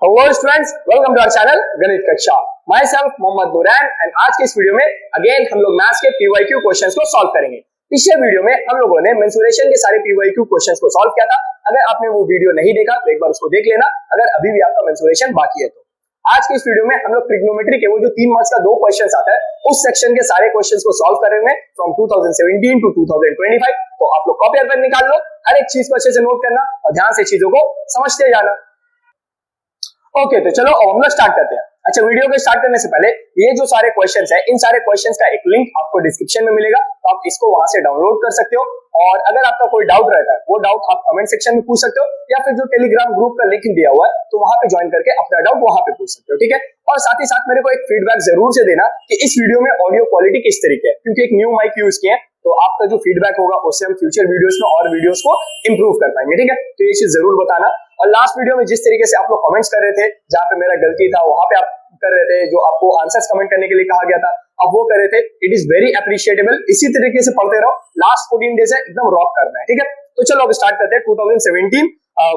Hello students, welcome to our channel Ganit Kaksha. माई सेल्फ Mohammad Nurain and आज के इस वीडियो में अगेन हम लोग मैथ्स के पीवाईक्यू क्वेश्चंस को सॉल्व करेंगे। पिछले वीडियो में हम लोगों ने मेंसुरेशन के सारे पीवाईक्यू क्वेश्चंस को सॉल्व किया था। अगर आपने वो वीडियो नहीं देखा तो एक बार उसको देख लेना, अगर अभी भी आपका मेंसुरेशन बाकी है तो। आज के इस वीडियो में हम लोग ट्रिग्नोमेट्री के वो जो 3 मार्क्स का 2 क्वेश्चंस आता है उस सेक्शन के सारे क्वेश्चंस को सॉल्व करेंगे फ्रॉम 2017 टू 2025। तो आप लोग कॉपी और पेन निकाल लो, हर एक चीज को अच्छे से नोट करना और ध्यान से चीजों को समझते जाना। ओके तो चलो अब हम लोग स्टार्ट करते हैं। अच्छा, वीडियो को स्टार्ट करने से पहले ये जो सारे क्वेश्चंस है, इन सारे क्वेश्चंस का एक लिंक आपको डिस्क्रिप्शन में मिलेगा, तो आप इसको वहां से डाउनलोड कर सकते हो। और अगर आपका कोई डाउट रहता है वो डाउट आप कमेंट सेक्शन में पूछ सकते हो, या फिर जो टेलीग्राम ग्रुप का लिंक दिया हुआ है तो वहां पे ज्वाइन करके अपना डाउट वहां पे पूछ सकते हो, ठीक है। और साथ ही साथ मेरे को एक फीडबैक जरूर से देना कि इस वीडियो में ऑडियो क्वालिटी किस तरीके है, क्योंकि एक न्यू माइक यूज किए हैं, तो आपका जो फीडबैक होगा उससे हम फ्यूचर वीडियोस में और वीडियोस को इंप्रूव कर पाएंगे, ठीक है। तो ये चीज जरूर बताना। और लास्ट वीडियो में जिस तरीके से आप लोग कमेंट्स कर रहे थे, जहां पे मेरा गलती था वहां पे आप कर रहे थे, जो आपको आंसर्स कमेंट करने के लिए कहा गया था अब वो कर रहे थे, इट इज वेरी अप्रिशिएटेबल। इसी तरीके से पढ़ते रहो, लास्ट 14 डेज है एकदम रॉक करना है, ठीक है। तो चलो अब स्टार्ट करते हैं 2017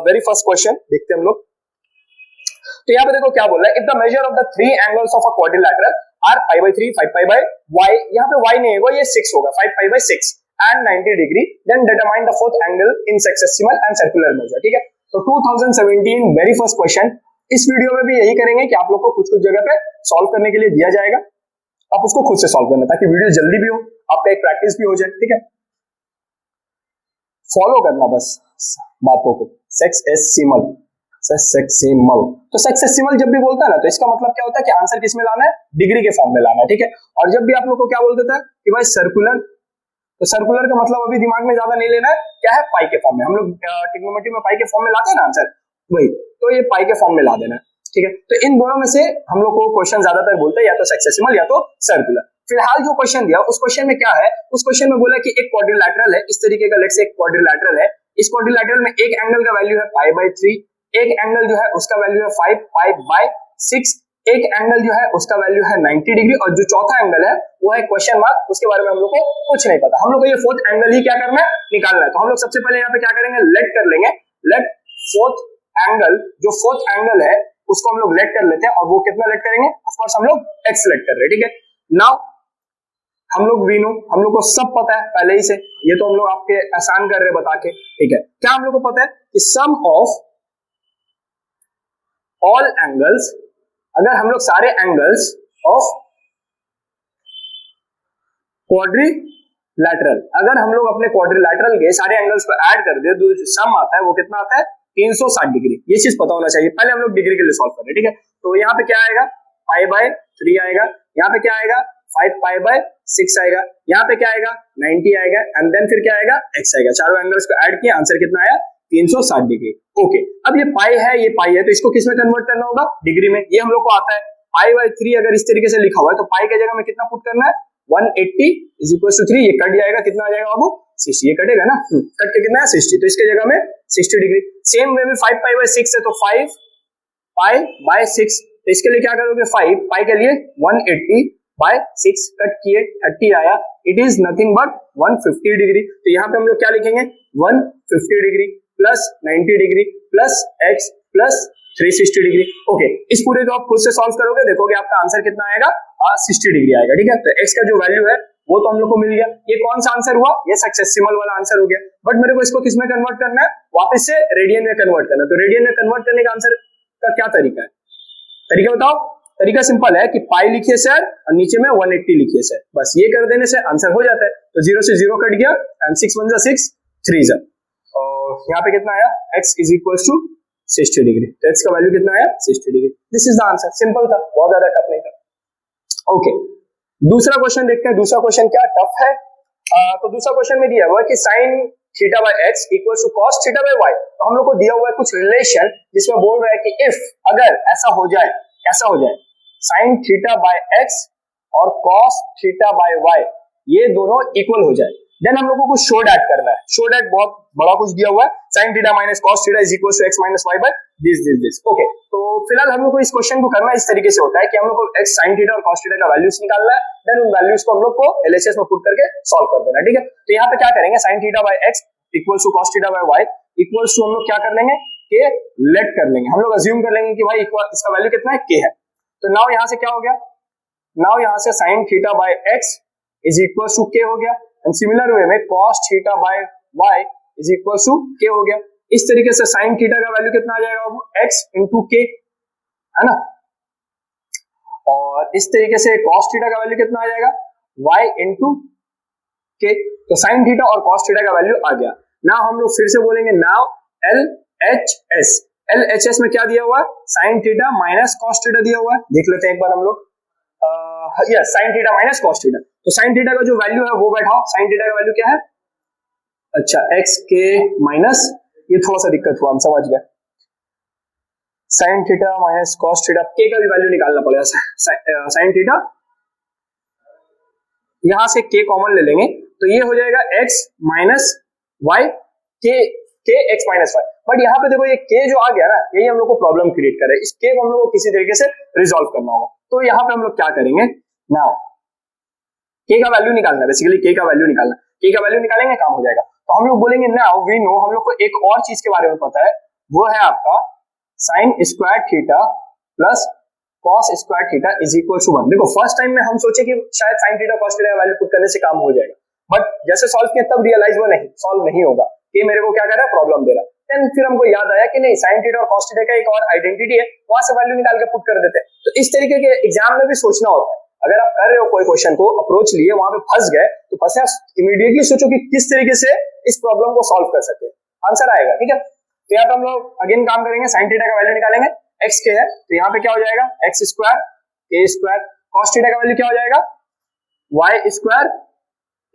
वेरी फर्स्ट क्वेश्चन देखते हैं हम लोग। तो यहाँ पे देखो क्या बोल रहा है, if the measure of the 3 angles of a quadrilateral are pi by 3, 5 pi by y, यहाँ पे y नहीं होगा, ये 6 होगा, 5 pi by 6 and 90 degree, then determine the fourth angle in sexagesimal and circular measure, ठीक है। तो 2017 वेरी फर्स्ट क्वेश्चन, इस वीडियो में भी यही करेंगे कि आप लोग को कुछ कुछ जगह पे सॉल्व करने के लिए दिया जाएगा, आप उसको खुद से सॉल्व करना ताकि वीडियो जल्दी भी हो, आपका एक प्रैक्टिस भी हो जाए, ठीक है। फॉलो करना बस बातों को। सक्सेसिमल, सक्सेसिमल, तो सक्सेसिमल जब भी बोलता है ना तो इसका मतलब क्या होता है कि आंसर किस में लाना है, डिग्री के फॉर्म में लाना है, ठीक है। और जब भी आप लोग को क्या बोल देता है कि भाई सर्कुलर, तो सर्कुलर का मतलब अभी दिमाग में ज्यादा नहीं लेना है, क्या है पाई के फॉर्म में। हम लोग ट्रिग्नोमेट्री में पाई के फॉर्म में लाते हैं ना आंसर, वही, तो ये पाई के फॉर्म में ला देना है, ठीक है। तो इन दोनों में से हम लोग को क्वेश्चन ज्यादातर बोलते हैं या तो सक्सेसिमल या तो सर्कुलर। फिलहाल जो क्वेश्चन दिया उस क्वेश्चन में क्या है, उस क्वेश्चन में बोला कि एक क्वाड्रिलैटरल है इस तरीके का, लेट्स से एक क्वाड्रिलैटरल है, इस क्वाड्रिलैटरल में एक एंगल का वैल्यू है पाई बाई 3, एक एंगल जो है उसका वैल्यू है 5 पाई बाई 6, एक एंगल जो है उसका वैल्यू है 90 डिग्री, और जो चौथा एंगल है वो है क्वेश्चन मार्क, उसके बारे में हम लोग को कुछ नहीं पता। हम लोग को ये फोर्थ एंगल ही क्या करना है, निकालना है। तो हम लोग सबसे पहले यहाँ पे क्या करेंगे, लेट कर लेंगे, लेट फोर्थ एंगल, जो फोर्थ एंगल है उसको हम लोग लेट कर लेते हैं, और वो कितना लेट करेंगे, ऑफ कोर्स हम लोग एक्स लेट कर रहे हैं, ठीक है। नाउ हम लोग वी नो, हम लोग को सब पता है पहले ही से, ये तो हम लोग आपके आसान कर रहे हैं बता के, ठीक है। क्या हम लोग को पता है कि सम ऑफ ऑल एंगल्स, अगर हम लोग सारे एंगल्स ऑफ क्वाड्रिलैटरल, अगर हम लोग अपने क्वाड्रिलैटरल के सारे एंगल्स को ऐड कर दे तो सम आता है वो कितना आता है, 360 डिग्री। ये चीज पता होना चाहिए, पहले हम लोग डिग्री के लिए सॉल्व कर रहे हैं, ठीक है। तो यहाँ पे क्या आएगा, पाई बाय 3 आएगा, यहाँ पे क्या आएगा 5 पाई बाय 6 आएगा, यहाँ पे क्या आएगा 90 आएगा, एंड देन फिर क्या आएगा x आएगा। चारों एंगल्स को ऐड किया, आंसर कितना आया 360 डिग्री। ओके, अब ये पाई है, ये पाई है, तो इसको किस में कन्वर्ट करना होगा, डिग्री में। ये हम लोग को आता है, पाई बाय 3 अगर इस तरीके से लिखा हुआ है तो पाई की जगह में कितना पुट करना है, 180 इज इक्वल टू 3, ये कट जाएगा, कितना आ जाएगा बाबू 60, ये कटेगा ना, कट के कितना है 60, तो इसके जगह में 60 डिग्री। सेम वे में 5 पाई बाय 6 है तो 5 पाई बाय 6, तो इसके लिए क्या करोगे, 5 पाई के लिए 180 बाय 6 कट किए 30 आया, it is nothing but 150 degree. तो यहाँ पे हम लोग क्या लिखेंगे, 150 degree plus 90 degree plus x plus 360 degree. Okay, इस पूरे को आप खुद से सॉल्व करोगे, देखोगे आपका आंसर कितना आएगा, 60 डिग्री आएगा, ठीक है। तो x का जो वैल्यू है वो तो हम लोग को मिल गया। ये कौन सा आंसर हुआ, ये सक्सेसिमल वाला आंसर हो गया। बट मेरे को इसको किस में कन्वर्ट करना है, वापस से रेडियन में कन्वर्ट करना है। तो रेडियन में कन्वर्ट करने का आंसर का क्या तरीका है, तरीका बताओ। तरीका सिंपल है कि पाई लिखिए सर और नीचे में 180 लिखिए सर, बस ये कर देने से आंसर हो जाता है। तो 0 से 0 कट गया, एंड 6 1 जा 6, 3 जा, और यहाँ पे कितना आया, x is equal to 60 degree. तो x का वैल्यू कितना आया, 60 degree. This is the answer, simple था, बहुत ज्यादा टफ नहीं था। ओके, दूसरा क्वेश्चन देखते हैं। दूसरा क्वेश्चन क्या टफ है, तो दूसरा क्वेश्चन में दिया हुआ है कि sine theta by x equal to cos theta by y। तो हम लोग को दिया हुआ है कुछ रिलेशन, जिसमें बोल रहा है कि इफ, अगर ऐसा हो जाए, कैसा हो जाए, साइन थीटा बाय x और कॉस थीटा बाय y ये दोनों इक्वल हो जाए, देन हम लोगों को शो डैट करना है। शो डैट बहुत बड़ा कुछ दिया हुआ है, sine theta minus cos theta is equal to x minus y by this. Okay, तो फिलहाल हम लोग को इस क्वेश्चन को करना इस तरीके से होता है कि हम लोग को x साइन थीटा और कॉस थीटा का वैल्यूज निकालना है, देन उन वैल्यूज को हम लोग को LHS में पुट करके सॉल्व कर देना, ठीक है। तो यहाँ पे क्या करेंगे, sine theta by x equal to cos theta by y equal to हम लोग क्या कर लेंगे के लेट कर लेंगे, हम लोग अज्यूम कर लेंगे कि भाई इसका वैल्यू कितना है, के है। तो नाउ यहां से क्या हो गया, नाउ यहां से sine theta by x is equal to k हो गया, एंड सिमिलर वे में cos theta by y is equal to k हो गया। इस तरीके से साइन थीटा का वैल्यू कितना आ जाएगा, वो एक्स इंटू के, है ना, और इस तरीके से कॉस थीटा का वैल्यू कितना आ जाएगा, y इंटू के। तो साइन थीटा और कॉस थीटा का वैल्यू आ गया। नाउ हम लोग फिर से बोलेंगे, now L H S, L H S में क्या दिया हुआ है, sine theta minus cos theta दिया हुआ है, देख लेते हैं एक बार हम लोग, yes sign theta minus cos theta. तो साइन थीटा का जो वैल्यू है वो बैठाओ, साइन थीटा का वैल्यू क्या है, अच्छा एक्स के माइनस, ये थोड़ा सा दिक्कत हुआ, हम समझ गए, sign theta minus cos theta, के का भी वैल्यू निकालना पड़ेगा, साइन थीटा, यहां से के कॉमन ले लेंगे तो ये हो जाएगा x माइनस वाई, के एक्स माइनस वाई। बट यहाँ पे देखो ये के जो आ गया ना, यही हम लोग को प्रॉब्लम क्रिएट कर रहा है, इस के को हम लोग को किसी तरीके से रिजॉल्व करना होगा। तो यहाँ पे हम लोग क्या करेंगे, नाउ के का वैल्यू निकालना, बेसिकली के का वैल्यू निकालना, के का वैल्यू निकालेंगे काम हो जाएगा। तो हम लोग बोलेंगे नाउ वी नो, हम लोग को एक और चीज के बारे में पता है, वो है आपका sine square theta plus cos square theta is equal to 1। देखो फर्स्ट टाइम में हम सोचे कि शायद साइन थीटा कॉस थीटा का वैल्यू पुट करने से काम हो जाएगा, बट जैसे सॉल्व किया तब रियलाइज वो नहीं सॉल्व नहीं होगा, कि मेरे को क्या कर रहा है, प्रॉब्लम दे रहा है। देन फिर हमको याद आया कि नहीं, साइन थीटा और कॉस थीटा का एक और आइडेंटिटी है, वहां से वैल्यू निकाल के पुट कर देते हैं। तो इस तरीके के एग्जाम में भी सोचना होता है, अगर आप कर रहे हो कोई क्वेश्चन को अप्रोच लिए, वहां पे फंस गए, तो फंसे इमीडिएटली सोचो कि किस तरीके से इस प्रॉब्लम को सॉल्व कर सकते हैं, आंसर आएगा, ठीक है। तो यहाँ पे हम लोग अगेन काम करेंगे, साइन थीटा का वैल्यू निकालेंगे, एक्स के है तो यहाँ पे क्या हो जाएगा, x square k square, cos theta का वैल्यू क्या हो जाएगा, y square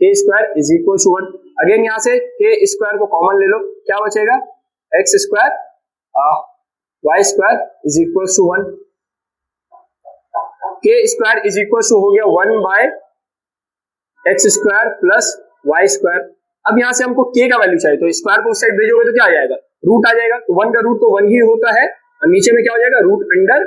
k square is equal to 1। Again यहाँ से के स्क्वायर को कॉमन ले लो, क्या बचेगा, x square y square is equal to 1, k square is equal to हो गया 1 by x square plus Y square. अब यहाँ से हमको के का वैल्यू चाहिए, तो स्क्वायर को उस साइड भेजोगे तो क्या आ जाएगा, रूट आ जाएगा, तो 1 का रूट तो 1 ही होता है, और नीचे में क्या हो जाएगा, root under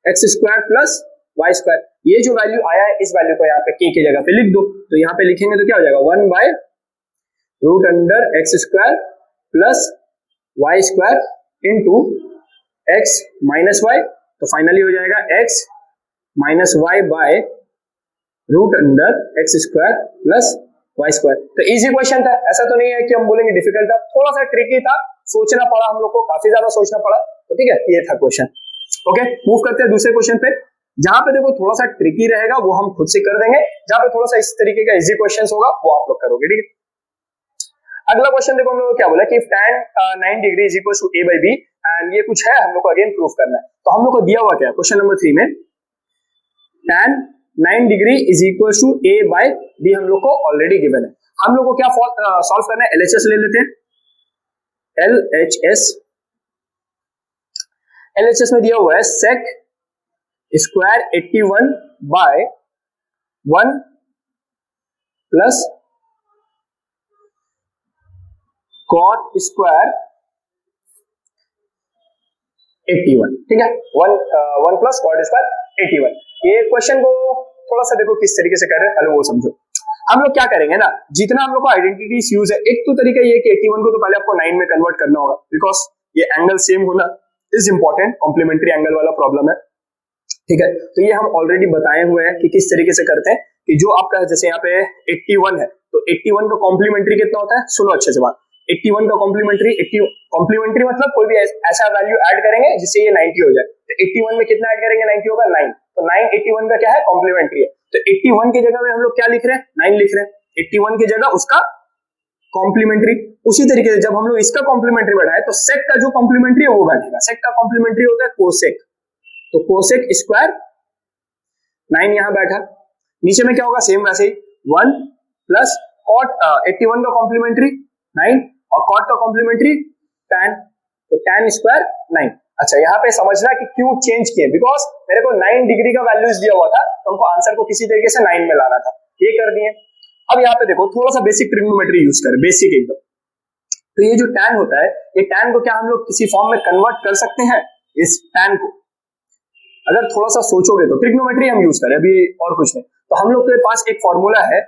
x square plus Y square. ये जो वैल्यू आया है, इस वैल्यू को यहाँ पे के की जगह पे लिख दो, तो यहाँ पे लिखेंगे तो क्या हो जाएगा, 1 by root under x square plus Y square into x minus y, तो फाइनली हो जाएगा x minus y by root under x square plus Y square. तो इजी क्वेश्चन था, ऐसा तो नहीं है कि हम बोलेंगे डिफिकल्ट था, थोड़ा सा ट्रिकी था, सोचना पड़ा हम लोग को, काफी ज्यादा सोचना पड़ा, तो ठीक है, ये था क्वेश्चन। ओके, मूव करते हैं दूसरे क्वेश्चन पे, जहां पे देखो थोड़ा सा ट्रिकी रहेगा वो हम खुद से कर देंगे, जहां पे थोड़ा सा इस तरीके का इजी क्वेश्चन होगा वो आप लोग करोगे, ठीक है। अगला क्वेश्चन देखो हम लोग क्या बोला कि tan 9 degree is equal to a by b, and ये कुछ है हम लोग को अगेन प्रूफ करना है। तो हम लोग को दिया हुआ क्या है, क्वेश्चन नंबर 3 में tan 9 degree is equal to a by b हम लोग को ऑलरेडी गिवन है। हम लोग को क्या सॉल्व करना है, LHS ले लेते हैं, LHS में दिया हुआ है sec square 81 by 1 plus cot square 81, ठीक है, 1 प्लस कॉट स्क्वायर 81। ये क्वेश्चन को थोड़ा सा देखो किस तरीके से कर रहे हैं, पहले वो समझो। हम लोग क्या करेंगे ना, जितना हम लोग को आइडेंटिटीज यूज है, एक तो तरीका ये कि 81 को तो पहले आपको 9 में कन्वर्ट करना होगा, बिकॉज ये एंगल सेम होना इज इंपॉर्टेंट, कॉम्प्लीमेंट्री एंगल वाला प्रॉब्लम है, ठीक है। तो ये हम ऑलरेडी बताए हुए हैं कि किस तरीके से करते हैं, कि जो आपका जैसे यहाँ पे 81 है, तो 81 का कॉम्प्लीमेंट्री कितना होता है, सुनो अच्छे से बात, 81 का कॉम्प्लीमेंट्री मतलब कोई भी ऐसा वैल्यू ऐड करेंगे जिससे ये 90 हो जाए, तो 81 में कितना ऐड करेंगे, 90 होगा 9, तो 9 81 का क्या है, कॉम्प्लीमेंट्री है, तो 81 की जगह में हम लोग क्या लिख रहे हैं, 9 लिख रहे हैं, 81 की जगह उसका कॉम्प्लीमेंट्री। उसी तरीके से जब हम लोग इसका कॉम्प्लीमेंट्री बढ़ाए तो सेक का जो कॉम्प्लीमेंट्री है वो बैठेगा, सेक का कॉम्प्लीमेंट्री होता है कोसेक, तो कोसेक स्क्वायर 9 यहां बैठा, नीचे में क्या होगा, सेम वैसे ही 1 प्लस कॉट 81 का कॉम्प्लीमेंट्री 9 और कॉट का कॉम्प्लीमेंट्री tan, तो tan स्क्वायर 9। अच्छा, यहाँ पे समझना कि क्यों चेंज किए, बिकॉज मेरे को 9 डिग्री का वैल्यूज दिया हुआ था, तो हमको आंसर को किसी तरीके से 9 में लाना था, ये कर दिए। अब यहाँ पे देखो थोड़ा सा बेसिक ट्रिग्नोमेट्री यूज करें, बेसिक एकदम। तो ये जो tan होता है, ये tan को क्या हम लोग किसी फॉर्म में कन्वर्ट कर सकते हैं, इस tan को अगर थोड़ा सा सोचोगे तो ट्रिग्नोमेट्री हम यूज करें, अभी और कुछ नहीं। तो हम लोग के पास एक फॉर्मूला है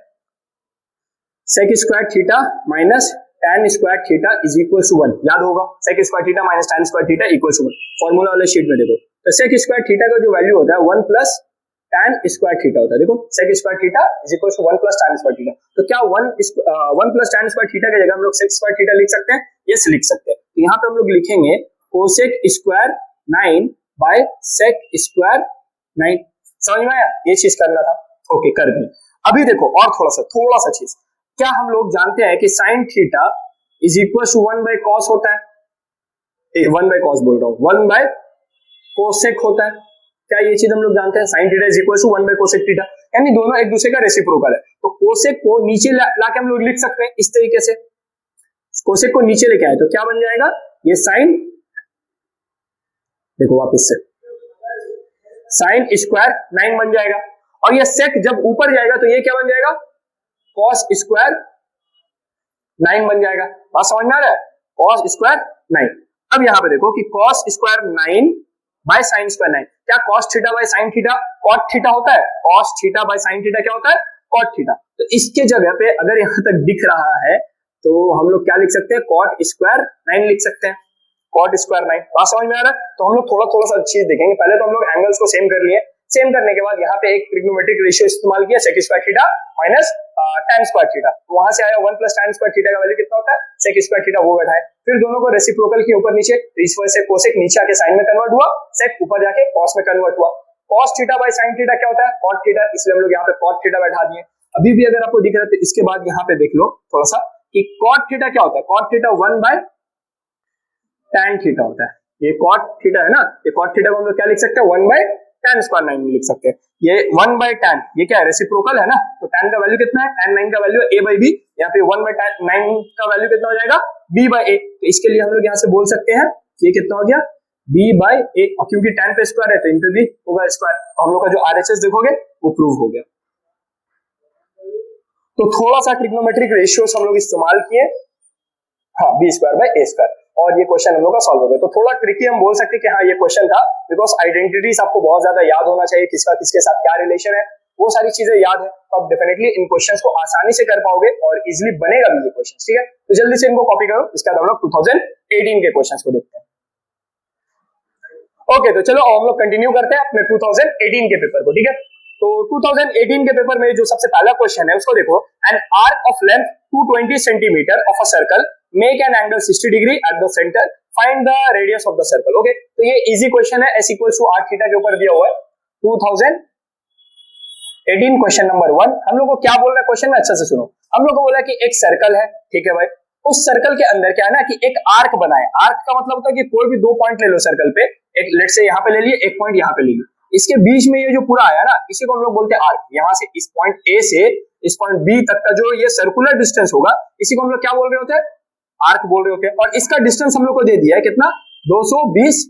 sec square theta minus tan square theta is equal to 1, याद होगा sec square theta minus tan square theta equal to 1, formula वाले शीट में देखो। तो sec स्क्वायर थीटा का जो वैल्यू होता है 1 प्लस tan स्क्वायर थीटा होता है, देखो sec square theta is equal to 1 plus tan square theta. तो क्या 1 प्लस tan स्क्वायर थीटा की जगह हम लोग sec स्क्वायर थीटा लिख सकते हैं? यस, लिख सकते हैं। तो यहाँ पे हम लोग लिखेंगे cosec square 9 by sec square 9। समझ में आया? ये चीज करना था, ओके कर दी। अभी देखो और थोड़ा सा चीज, क्या हम लोग जानते हैं कि sin theta is equal to 1 by cos होता है? 1 बाय cos बोल रहा हूँ, 1 बाय cosec होता है। क्या ये चीज हम लोग जानते हैं? sin theta is equal to 1 by cosec theta, यानी दोनों एक दूसरे का रेसिप्रोकल है। तो cosec को नीचे लाके हम लोग लिख सकते हैं इस तरीके से, cosec को नीचे लेके आए तो क्या बन जाएगा? ये sin, देखो वापस से sin स्क्वायर 9 बन जाएगा, और ये sec जब ऊपर जाएगा तो ये क्या बन जाएगा? cos स्क्वायर 9 बन जाएगा। बात समझ में आ रहा है? cos square 9। अब यहां पे देखो कि cos square 9 by sin square 9, क्या cos theta by sin theta cot theta होता है? cos theta by sin theta क्या होता है? cot theta. तो इसके जगह पे अगर यहां तक दिख रहा है तो हम लोग क्या लिख सकते हैं? cot स्क्वायर 9 लिख सकते हैं, cot स्क्वायर 9। बात समझ में आ रहा है? तो हम लोग थोड़ा सा चीज देखेंगे। पहले तो हम लोग एंगल्स को सेम कर लिए, सेम करने के बाद यहाँ पे एक ट्रिग्नोमेट्रिक रेशियो इस्तेमाल किया, sec square theta minus tan square theta. वहां से आया 1 प्लस tan स्क्वायर थीटा का वैल्यू कितना होता है? sec स्क्वायर थीटा वो बैठा है। फिर दोनों को रेसिप्रोकल के ऊपर नीचे, इस वजह से cosec नीचे आके sin में कन्वर्ट हुआ, sec ऊपर जाके cos में कन्वर्ट हुआ। cos theta by sin theta क्या होता है? cot थीटा, इसलिए हम लोग यहाँ पे cot थीटा बैठा दिए। अभी भी अगर आपको दिख रहा है तो इसके बाद यहाँ पे देख लो थोड़ा सा कि cot थीटा क्या होता है? cot theta 1 by tan theta होता है। ये cot थीटा है ना, ये cot थीटा को हम लोग क्या लिख सकते हैं? 1 बाय tan स्क्वायर 9 लिख सकते हैं। ये 1 बाय tan, ये क्या है? रेसिप्रोकल है ना, तो tan का वैल्यू कितना है? tan 9 का वैल्यू a बाय b, यहाँ पे 1 बाय 9 का वैल्यू कितना हो जाएगा? b by a। तो इसके लिए हम लोग यहाँ से बोल सकते हैं ये कितना हो गया? b बाय a, और क्योंकि tan पे स्क्वायर है तो इन पे भी होगा स्क्वायर, तो हम लोग का जो RHS देखोगे वो प्रूव हो गया। तो थोड़ा सा ट्रिग्नोमेट्रिक रेशियोस हम लोग इस्तेमाल किए, हाँ, b square by a square, और ये क्वेश्चन हम लोग का सॉल्व हो गया। तो थोड़ा ट्रिकी हम बोल सकते हैं कि हाँ ये क्वेश्चन था, बिकॉज आइडेंटिटीज आपको बहुत ज्यादा याद होना चाहिए, किसका किसके साथ क्या रिलेशन है, वो सारी चीजें याद है, तो आप डेफिनेटली इन क्वेश्चंस को आसानी से कर पाओगे और इजीली बनेगा भी ये क्वेश्चन। ठीक है, तो जल्दी से इनको कॉपी करो, इसके बाद हम लोग 2018 के क्वेश्चंस को देखते हैं। ओके, तो चलो हम लोग कंटिन्यू करते हैं अपने 2018 के पेपर को। ठीक है, तो 2018 के पेपर में जो सबसे पहला क्वेश्चन है उसको देखो। An arc of length 220 centimetre of a circle, make an angle 60 degree at the centre, find the radius of the circle. Okay, तो ये इजी क्वेश्चन है, s equals to r theta के ऊपर दिया हुआ है। 2018 क्वेश्चन नंबर 1 हम लोग को क्या बोल रहा है क्वेश्चन में, अच्छा से सुनो। हम लोग को बोला कि एक सर्कल है, ठीक है भाई, उस सर्कल के अंदर क्या है ना कि एक आर्क बनाए। आर्क का मतलब होता है कि कोई भी दो पॉइंट ले लो सर्कल पे, एक लेट से यहाँ पे ले लिए, एक पॉइंट यहाँ पे ले लिया, इसके बीच में ये जो पूरा आया ना, इसी को हम लोग बोलते हैं आर्क। यहाँ से इस पॉइंट ए से इस पॉइंट बी तक का जो ये सर्कुलर डिस्टेंस होगा, इसी को हम लोग क्या बोल रहे होते हैं? आर्क बोल रहे होते हैं। और इसका डिस्टेंस हम लोग को दे दिया है कितना? 220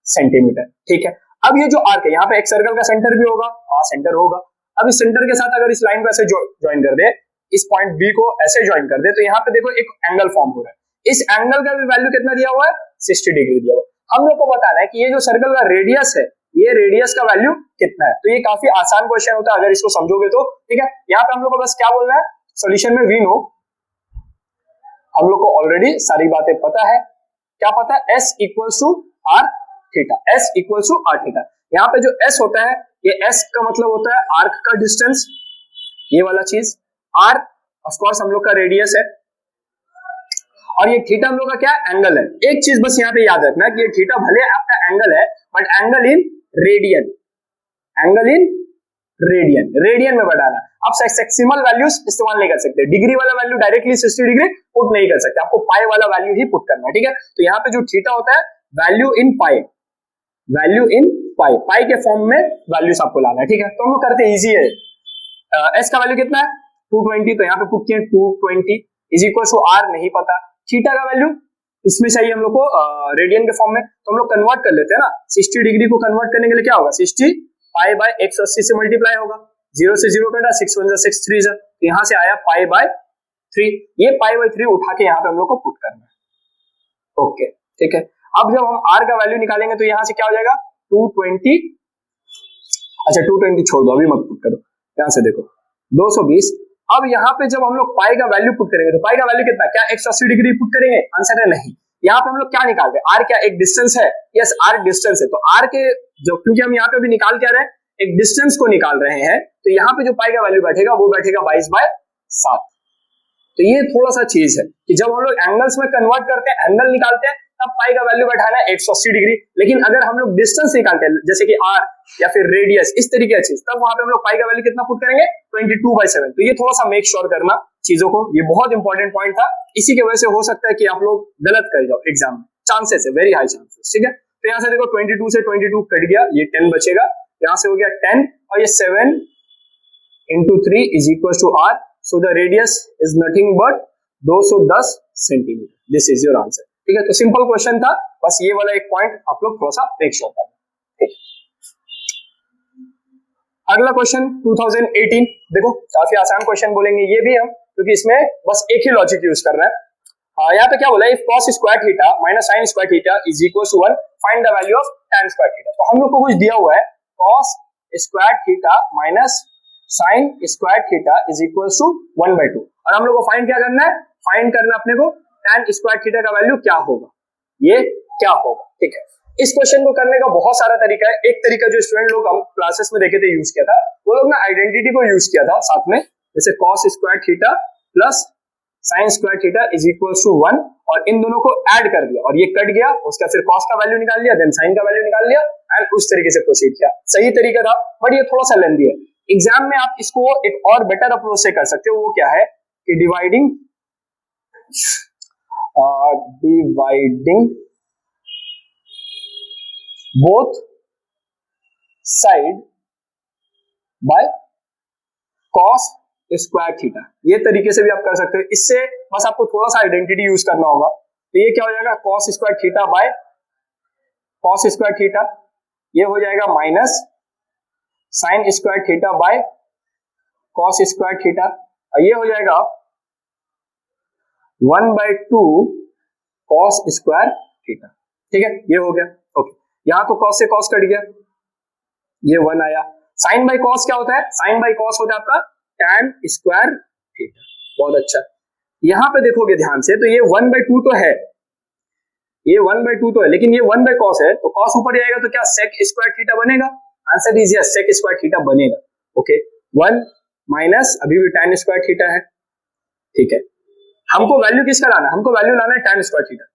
सेंटीमीटर। ठीक है, अब ये जो आर्क है, यहाँ पे एक सर्कल का सेंटर भी होगा, हाँ सेंटर होगा। अब इस सेंटर के साथ अगर इस लाइन को ऐसे ज्वाइन कर दे, इस पॉइंट बी को ऐसे ज्वाइन कर दे, तो यहाँ पे देखो एक एंगल फॉर्म हो रहा है। इस एंगल का भी वैल्यू कितना दिया हुआ है? 60 डिग्री दिया हुआ है। हम लोग को बताना है कि ये जो सर्कल का रेडियस है, ये रेडियस का वैल्यू कितना है। तो ये काफी आसान क्वेश्चन होता है अगर इसको समझोगे तो। ठीक है, यहाँ पे हम लोग को बस क्या बोलना है, सॉल्यूशन में वी नो, हम लोग को ऑलरेडी सारी बातें पता है। क्या पता है? S equals to R theta, S equals to R theta. यहाँ पे जो S होता है, ये S का मतलब होता है आर्क का डिस्टेंस, ये वाला चीज। R ऑफ कोर्स हम लोग का रेडियस है, और ये थीटा हम लोग का क्या एंगल है। एक चीज बस यहाँ पे याद रखना कि ये थीटा भले आपका एंगल है, but angle in radian, angle in radian, radian में बढ़ाना। आप सेक्सिमल वैल्यूज इस्तेमाल नहीं कर सकते, डिग्री वाला वैल्यू डायरेक्टली 60 डिग्री पुट नहीं कर सकते, आपको पाई वाला वैल्यू ही पुट करना है। ठीक है, तो यहाँ पे जो थीटा होता है value in pi, value in पाई, पाई के फॉर्म में वैल्यूज आपको लाना है। ठीक है, तो हम लोग करते इजी है। एस का वैल्यू कितना है? 220, तो यहाँ पे पुट किए 220 इज इक्वल टू आर, नहीं पता। थीटा का वैल्यू इसमें चाहिए हम लोग को रेडियन के फॉर्म में, तो हम लोग कन्वर्ट कर लेते हैं ना। 60 डिग्री को कन्वर्ट करने के लिए क्या होगा? 60 पाई बाय 180 से मल्टीप्लाई होगा, 0 से 0 कटा, 6 1 6 3 जा, तो यहाँ से आया पाई बाय 3। ये पाई बाय 3 उठा के यहाँ पे हम लोग को पुट करना है। ओके, ठीक है। अब जब हम आर का वैल्यू निकालेंगे तो यहाँ से क्या हो जाएगा? 220, अच्छा 220 छोड़ दो, अभी मत पुट करो। यहाँ से देखो 220 अब यहाँ पे जब हम लोग पाई का वैल्यू पुट करेंगे तो पाई का वैल्यू कितना, क्या 180 डिग्री पुट करेंगे, आंसर है नहीं। यहाँ पे हम लोग क्या निकाल रहे हैं, आर क्या एक डिस्टेंस है, यस आर डिस्टेंस है, तो आर के जो, क्योंकि हम यहाँ पे भी निकाल क्या रहे हैं, एक डिस्टेंस को निकाल रहे हैं, तो यहाँ पे जो पाई का वैल्यू बैठेगा वो बैठेगा 22/7। तो ये थोड़ा सा चीज है कि जब हम लोग एंगल्स में कन्वर्ट करते हैं, एंगल निकालते हैं, तब पाई का वैल्यू बैठाना है 180 डिग्री, लेकिन अगर हम लोग डिस्टेंस निकालते हैं जैसे कि आर या फिर रेडियस इस तरीके की चीज, तब वहां पे हम लोग पाई का वैल्यू कितना पुट करेंगे, 22/7। तो ये थोड़ा सा मेक श्योर करना चीजों को, ये बहुत इंपॉर्टेंट पॉइंट था, इसी की वजह से हो सकता है कि आप लोग गलत कर जाओ एग्जाम में, चांसेस है, वेरी हाई चांसेस, ठीक है। तो यहाँ से देखो 22 से 22 कट गया, ये 10 बचेगा, यहाँ से हो गया 10 और ये 7 into 3 is equals to r, so the radius is nothing but 210 centimetre, this is your answer, ठीक है। तो सिंपल क्वेश्चन था, बस ये वाला एक पॉइंट आप लोग थोड़ा सा मेक श्योर करना, ठीक। अगला क्वेश्चन 2018, देखो काफी आसान क्वेश्चन बोलेंगे ये भी हम, क्योंकि इसमें बस एक ही लॉजिक यूज कर रहे हैं। यहाँ पे क्या बोला है, if cos square theta minus sin square theta is equal to 1, find the value of tan square theta. तो हम लोग को कुछ दिया हुआ है, cos square theta minus sin square theta is equal to 1/2, और हम लोग को फाइंड क्या करना है, फाइंड करना अपने को tan स्क्वायर थीटा का वैल्यू क्या होगा, ये क्या होगा, ठीक है। इस क्वेश्चन को करने का बहुत सारा तरीका है। एक तरीका जो स्टूडेंट लोग हम क्लासेस में देखे थे यूज किया था, वो लोग ना आइडेंटिटी को यूज किया था साथ में, जैसे cos square theta plus sin square theta is equal to 1, और इन दोनों को ऐड कर दिया और ये कट गया, उसका फिर cos का वैल्यू निकाल लिया, देन sin का वैल्यू निकाल लिया, एंड उस तरीके से प्रोसीड किया। सही तरीका था, बट ये थोड़ा सा लेंथी है। एग्जाम में आप इसको एक और बेटर अप्रोच से कर सकते हो, वो क्या है कि dividing both side by cos square theta, ये तरीके से भी आप कर सकते हो। इससे बस आपको थोड़ा सा आइडेंटिटी यूज करना होगा, तो ये क्या हो जाएगा, cos square theta by cos square theta, ये हो जाएगा minus sin square theta by cos square theta, और ये हो जाएगा 1/2 cos स्क्वायर थीटा, ठीक है, ये हो गया, ओके। यहां तो cos से cos कट गया, ये 1 आया। sin बाय cos क्या होता है, sin बाय cos होता है आपका tan स्क्वायर थीटा, बहुत अच्छा। यहां पे देखोगे ध्यान से, तो ये 1/2 तो है, ये 1/2 तो है, लेकिन ये 1 बाय cos है, तो cos ऊपर जाएगा तो क्या sec स्क्वायर थीटा बनेगा, answer is yes, sec square theta बनेगा, ओके। 1 माइनस अभी भी tan स्क्वायर थीटा है, ठीक है। हमको वैल्यू किसका लाना है, हमको वैल्यू लाना है tan स्क्वायर थीटा।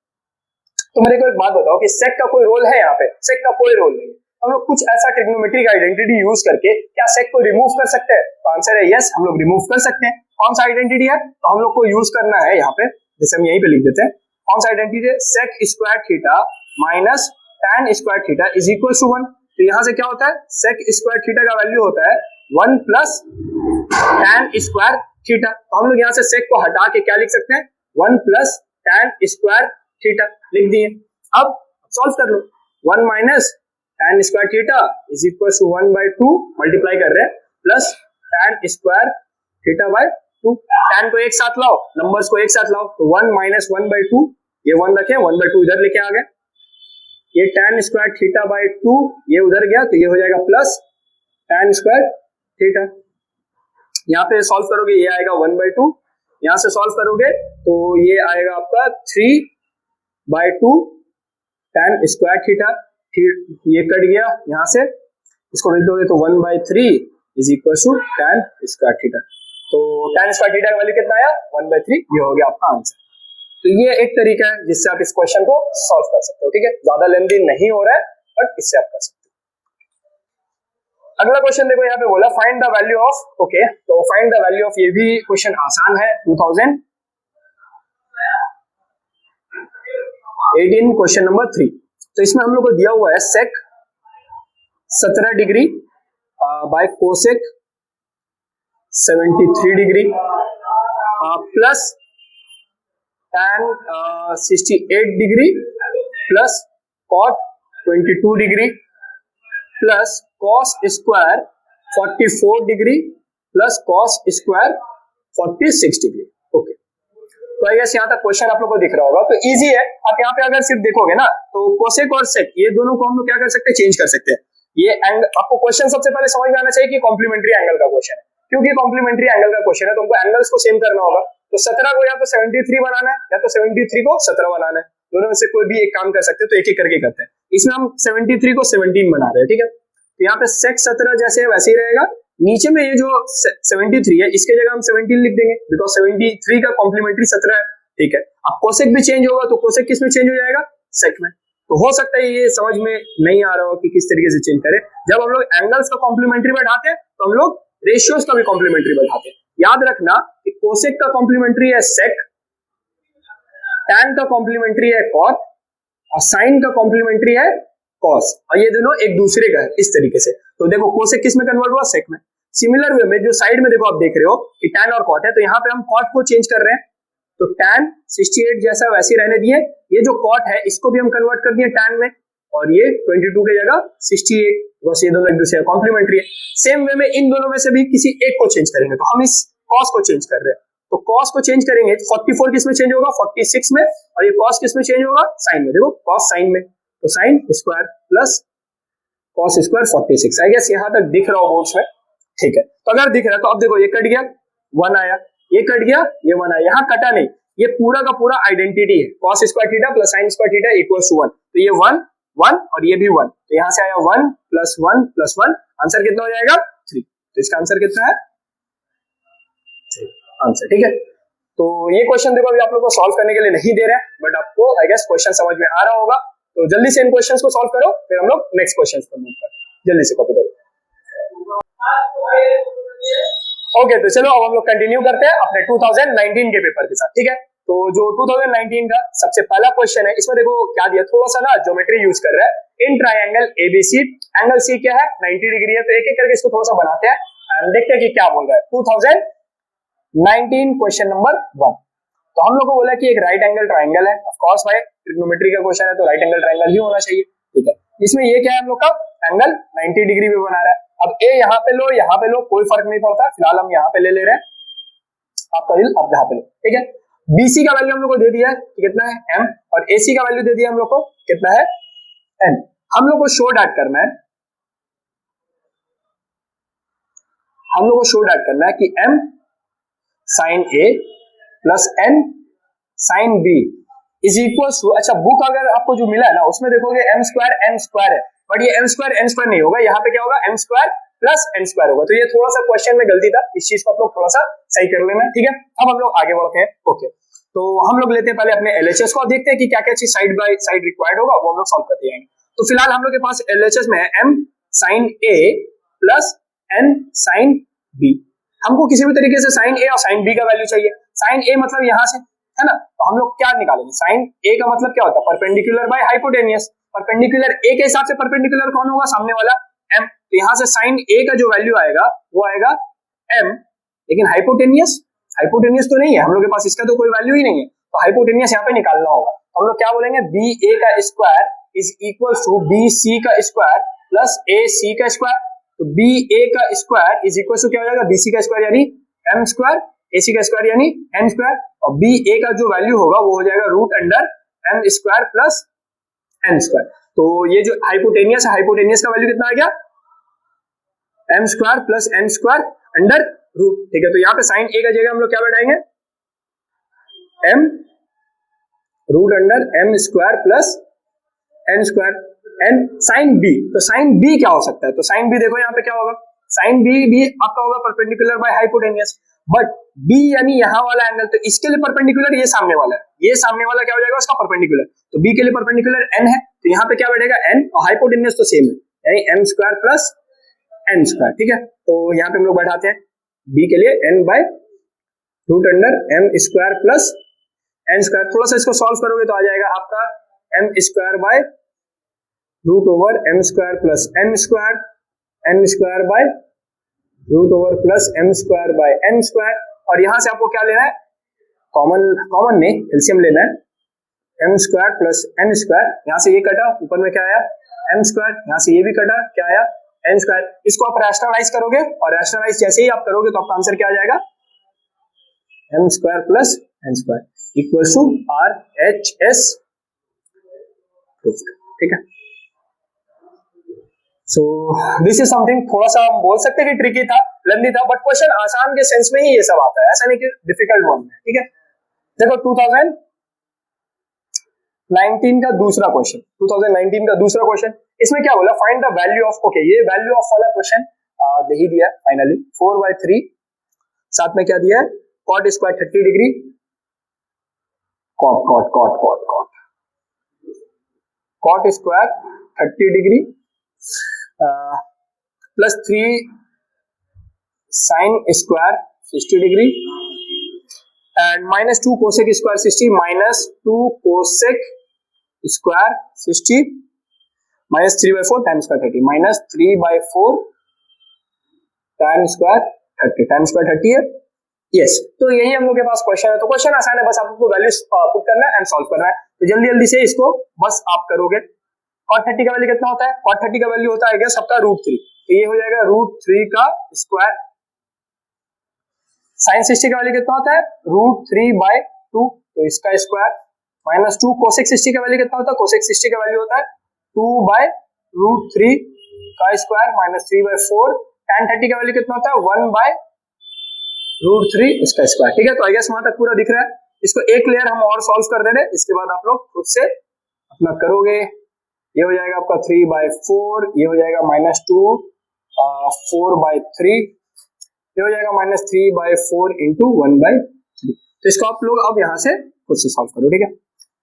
तो मेरे को एक बात बताओ कि sec का कोई रोल है यहाँ पे, sec का कोई रोल नहीं है। हम लोग कुछ ऐसा ट्रिग्नोमेट्रिक आइडेंटिटी यूज करके क्या sec को रिमूव कर सकते हैं, तो आंसर है यस, हम लोग रिमूव कर सकते हैं। कौन सा आइडेंटिटी है, तो हम लोग को यूज करना है यहाँ पे, जैसे हम यहीं पे लिख देते हैं, कौन सा आइडेंटिटी है, sec square theta minus tan square theta is equal to 1। तो यहाँ से क्या होता है, sec स्क्वायर थीटा का वैल्यू होता है 1 प्लस tan स्क्वायर थीटा। तो हम लोग यहाँ से sec को हटा के क्या लिख सकते हैं, 1 प्लस tan स्क्वायर थीटा लिख दिए। अब सॉल्व कर लो, 1 minus tan square theta is equal to 1/2 multiply कर रहे हैं plus tan square theta by 2। tan को एक साथ लाओ, नंबर्स को एक साथ लाओ, तो 1 माइनस 1/2, ये 1 रखे, 1/2 इधर लेके आ गए, ये tan स्क्वायर थीटा बाय 2 ये उधर गया, तो ये हो जाएगा प्लस tan स्क्वायर थीटा। यहाँ पे सॉल्व करोगे ये आएगा 1/2, यहाँ से सॉल्व करोगे तो ये आएगा आपका 3/2 tan स्क्वायर थीटा, ये कट गया, यहाँ से इसको लिख दोगे तो 1/3 is equal to tan square theta. तो tan स्क्वायर थीटा का वैल्यू कितना आया, 1/3, ये हो गया आपका आंसर। तो ये एक तरीका है जिससे आप इस क्वेश्चन को सॉल्व कर सकते हो, ठीक है, ज्यादा लेंथी नहीं हो रहा है, बट इससे आप कर सकते हो। अगला क्वेश्चन देखो, यहाँ पे बोला find the value of, okay, तो फाइंड द वैल्यू ऑफ, ये भी क्वेश्चन आसान है, 2018 क्वेश्चन नंबर 3। तो इसमें हम लोग को दिया हुआ है sec 17 degree by cosec 73 degree plus tan 68 degree plus cot 22 degree plus cos square 44 degree plus cos square 46 degree, okay. तो आई गेस यहाँ तक क्वेश्चन आप लोग को दिख रहा होगा, तो इजी है। आप यहाँ पे अगर सिर्फ देखोगे ना, तो कोसेक और सेक ये दोनों को हम लोग क्या कर सकते हैं, चेंज कर सकते हैं। ये एंगल आपको क्वेश्चन सबसे पहले समझ में आना चाहिए कि कॉम्प्लीमेंट्री एंगल का क्वेश्चन है। क्योंकि कॉम्प्लीमेंट्री एंगल का क्वेश्चन है तो हमको एंगल्स को सेम करना होगा। तो 17 को या तो 73 बनाना है या तो 73 को 17 बनाना है, दोनों में से कोई भी एक काम कर सकते हैं, तो एक एक करके करते हैं। इसमें हम 73 को 17 बना रहे हैं, ठीक है। तो यहाँ पे sec 17 जैसे है वैसे ही रहेगा, नीचे में ये जो 73 है इसके जगह हम 17 लिख देंगे बिकॉज 73 का कॉम्प्लीमेंट्री 17 है, ठीक है। अब कोसेक भी चेंज होगा तो कोसेक किस में चेंज हो जाएगा, सेक में। तो हो सकता है ये समझ में नहीं आ रहा हो कि किस तरीके से चेंज करें। जब हम लोग एंगल्स का कॉम्प्लीमेंट्री बढ़ाते हैं तो हम लोग रेशियोज का भी कॉम्प्लीमेंट्री बढ़ाते हैं। याद रखना कि कोसेक का कॉम्प्लीमेंट्री है सेक, टैन का कॉम्प्लीमेंट्री है कॉट और साइन का कॉम्प्लीमेंट्री है कॉस, और ये दोनों एक दूसरे का है इस तरीके से। तो देखो कोसेक किस में कन्वर्ट हुआ, सेक में। सिमिलर वे में जो साइड में देखो आप देख रहे हो कि टैन और कॉट है, तो यहाँ पे हम कॉट को चेंज कर रहे हैं, तो टैन 68 जैसा वैसे रहने दिए, ये जो कॉट है इसको भी हम कन्वर्ट कर दिए टैन में, और ये 22 की जगह 68, बस ये दोनों एक दूसरे कॉम्प्लीमेंट्री है। सेम वे में इन दोनों में से भी किसी एक को चेंज करेंगे, तो हम इस कॉस को चेंज कर रहे हैं, तो कॉस को चेंज करेंगे 44 किस में चेंज होगा, 46 में, और ये कॉस किस में चेंज होगा, साइन में। देखो कॉस साइन में, तो sine square plus cos square 46। I guess यहां तक दिख रहा हो बोर्ड्स में, ठीक है। तो अगर दिख रहा है तो अब देखो ये कट गया 1 आया, ये कट गया ये 1 आया, यहाँ कटा नहीं, ये पूरा का पूरा आइडेंटिटी है, cos square theta plus sin square theta equals to 1, तो ये 1 1 और ये भी 1, तो यहाँ से आया 1 प्लस 1 प्लस 1, आंसर कितना हो जाएगा 3। तो इसका आंसर कितना है 3 आंसर, ठीक है। तो ये क्वेश्चन देखो अभी आप लोग को सॉल्व करने के लिए नहीं दे रहे हैं, बट आपको आई गेस क्वेश्चन समझ में आ रहा होगा, तो जल्दी से इन क्वेश्चंस को सॉल्व करो, फिर हम लोग नेक्स्ट क्वेश्चंस पर मूव करते हैं। जल्दी से कॉपी करो। ओके तो चलो अब हम लोग कंटिन्यू करते हैं अपने 2019 के पेपर के साथ, ठीक है। तो जो 2019 का सबसे पहला क्वेश्चन है, इसमें देखो क्या दिया, थोड़ा सा ना ज्योमेट्री यूज कर रहा है। In triangle ABC, angle C क्या है 90 डिग्री है, तो एक एक करके इसको थोड़ा सा बनाते हैं एंड देखते हैं कि क्या बोल रहा है। 2019 क्वेश्चन नंबर 1, तो हम लोग को बोला कि एक राइट एंगल ट्राइंगल है, ऑफ कोर्स भाई ट्रिग्नोमेट्री का क्वेश्चन है तो राइट एंगल ट्राइंगल ही होना चाहिए, ठीक है। इसमें ये क्या है हम लोग का एंगल 90 डिग्री में बना रहा है। अब ए यहाँ पे लो यहाँ पे लो कोई फर्क नहीं पड़ता, फिलहाल हम यहाँ पे ले रहे हैं, आपका दिल आप यहाँ पे लो, ठीक है। बीसी का वैल्यू हम लोग को दे दिया है कि कितना है m, और एसी का वैल्यू दे दिया हम लोग को कितना है n। हम लोग को शो डैट करना है, हम लोग को शो डैट करना है कि m sine a plus n sine b is equal to, अच्छा बुक अगर आपको जो मिला है ना उसमें देखोगे m स्क्वायर n स्क्वायर है, बट ये m स्क्वायर n स्क्वायर नहीं होगा, यहाँ पे क्या होगा m square plus n square होगा। तो ये थोड़ा सा क्वेश्चन में गलती था, इस चीज को आप लोग थोड़ा सा सही कर लेना, ठीक है। अब हम लोग आगे बढ़ते हैं, ओके। तो हम लोग लेते हैं पहले अपने LHS को, देखते हैं कि क्या क्या चीज साइड बाय साइड रिक्वायर्ड होगा, वो हम लोग सॉल्व करते जाएंगे। तो फिलहाल हम लोग के पास LHS में है m sine a plus n sine b। हमको किसी भी तरीके से साइन a और साइन b का वैल्यू चाहिए। साइन a मतलब यहाँ से है ना, तो हम लोग क्या निकालेंगे, साइन a का मतलब क्या होता है perpendicular by hypotenuse, perpendicular a के हिसाब से परपेंडिकुलर कौन होगा, सामने वाला m, तो यहाँ से साइन a का जो वैल्यू आएगा वो आएगा m, लेकिन हाइपोटेनियस हाइपोटेनियस तो नहीं है हम लोग के पास, इसका तो कोई वैल्यू ही नहीं है, तो हाइपोटेनियस यहाँ पे निकालना होगा। हम लोग क्या बोलेंगे ba का square is equal to bc का स्क्वायर प्लस ac का स्क्वायर, तो ba का स्क्वायर इज इक्वल टू क्या हो जाएगा bc का स्क्वायर यानी m स्क्वायर, ac का स्क्वायर यानी n स्क्वायर, और ba का जो वैल्यू होगा वो हो जाएगा root under m square plus n square. तो ये जो हाइपोटेनियस है, हाइपोटेनियस का वैल्यू कितना आ गया m square plus n square under root, ठीक है। तो यहाँ पे साइन a का जगह हम लोग क्या बैठाएंगे m root under m square plus n square n sine b, तो साइन b क्या हो सकता है, तो साइन b देखो यहाँ पे क्या होगा, साइन b भी आपका होगा perpendicular by hypotenuse, but b यानी यहाँ वाला एंगल, तो इसके लिए परपेंडिकुलर ये सामने वाला है, ये सामने वाला क्या हो जाएगा उसका परपेंडिकुलर, तो b के लिए परपेंडिकुलर n है, तो यहाँ पे क्या बैठेगा n, और हाइपोटेनियस तो सेम है यानी m square plus n square, ठीक है। तो यहाँ पे हम लोग बैठाते हैं b के लिए n by root under m square plus n square, थोड़ा सा इसको सॉल्व करोगे तो आ जाएगा आपका m square by root over m square plus n square by root over plus m square by n square, और यहां से आपको क्या लेना है कॉमन नहीं एलसीएम लेना है m square plus n square, यहां से ये कटा ऊपर में क्या आया m स्क्वायर, यहां से ये भी कटा क्या आया n स्क्वायर, इसको आप रैशनलाइज करोगे और रैशनलाइज जैसे ही आप करोगे तो आपका आंसर क्या आ जाएगा m square plus n square equal to RHS, ठीक है। सो दिस इज समथिंग थोड़ा सा हम बोल सकते हैं कि ट्रिकी था, लेंथी था, बट क्वेश्चन आसान के सेंस में ही ये सब आता है, ऐसा नहीं कि डिफिकल्ट वन है। ठीक है, देखो 2019 का दूसरा क्वेश्चन, 2019 का दूसरा क्वेश्चन, इसमें क्या बोला, find the value of, okay ये वैल्यू ऑफ वाला क्वेश्चन दे ही दिया फाइनली, 4/3, साथ में क्या दिया है, cot square 30 degree, cot cot cot cot cot cot square 30 degree plus 3 sine square 60 degree and minus 2 cosec square 60 minus 2 cosec square 60 minus 3/4 time square 30 minus 3/4 time square 30, time square 30 है। Yes, तो यही हम लोग के पास question है, तो question आसान है, बस आपको वैल्यू पुट करना है एंड सॉल्व करना है। तो जल्दी जल्दी से इसको बस आप करोगे। cot 30 का वैल्यू कितना होता है, cot 30 का वैल्यू होता है सबका √3, तो ये हो जाएगा √3 का स्क्वायर। sin 60 का वैल्यू कितना होता है, √3/2, तो इसका स्क्वायर, माइनस 2 कोसेक 60 का वैल्यू कितना होता है, कोसेक 60 का वैल्यू होता है 2/√3 का स्क्वायर माइनस 3/4, tan 30 का वैल्यू कितना होता है 1/√3 इसका स्क्वायर। ठीक है, तो आई गेस वहां तक पूरा दिख रहा है। इसको एक लेयर हम और सॉल्व कर दे रहे, इसके बाद आप लोग खुद से अपना करोगे। ये हो जाएगा आपका 3/4, ये हो जाएगा -2 4/3, ये हो जाएगा -3/4 इंटू 1/3। तो इसको आप लोग अब यहाँ से खुद से सॉल्व करो। ठीक है,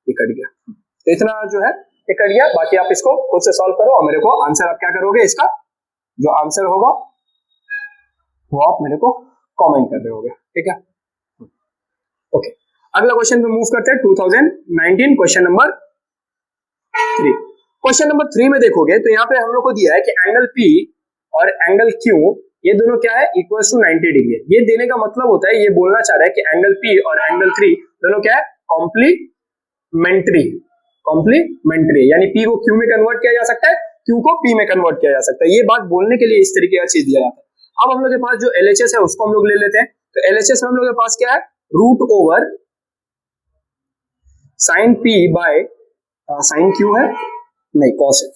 ये कट गया, तो इतना जो है ये कट गया, बाकी आप इसको खुद से सॉल्व करो और मेरे को आंसर आप क्या करोगे, इसका जो आंसर होगा वो आप मेरे को कमेंट कर रहे होगे। ठीक है, ओके, अगला क्वेश्चन पे मूव करते हैं। 2019 क्वेश्चन नंबर 3। क्वेश्चन नंबर 3 में देखोगे तो यहाँ पे हम लोग को दिया है कि एंगल P और एंगल Q ये दोनों क्या है, इक्वल्स टू 90 डिग्री। ये देने का मतलब होता है, ये बोलना चाह रहा है कि एंगल P और एंगल 3 दोनों क्या है, कॉम्प्लीमेंट्री, कॉम्प्लीमेंट्री, यानी P को Q में कन्वर्ट किया जा सकता है, Q को P में कन्वर्ट किया जा सकता है। ये बात बोलने के लिए इस तरीके का चीज दिया जाता है। अब हम लोग के पास जो LHS है उसको हम लोग ले लेते हैं। तो LHS में हम लोग के पास क्या है, √ओवर sine P by sine Q है, नहीं कॉस है,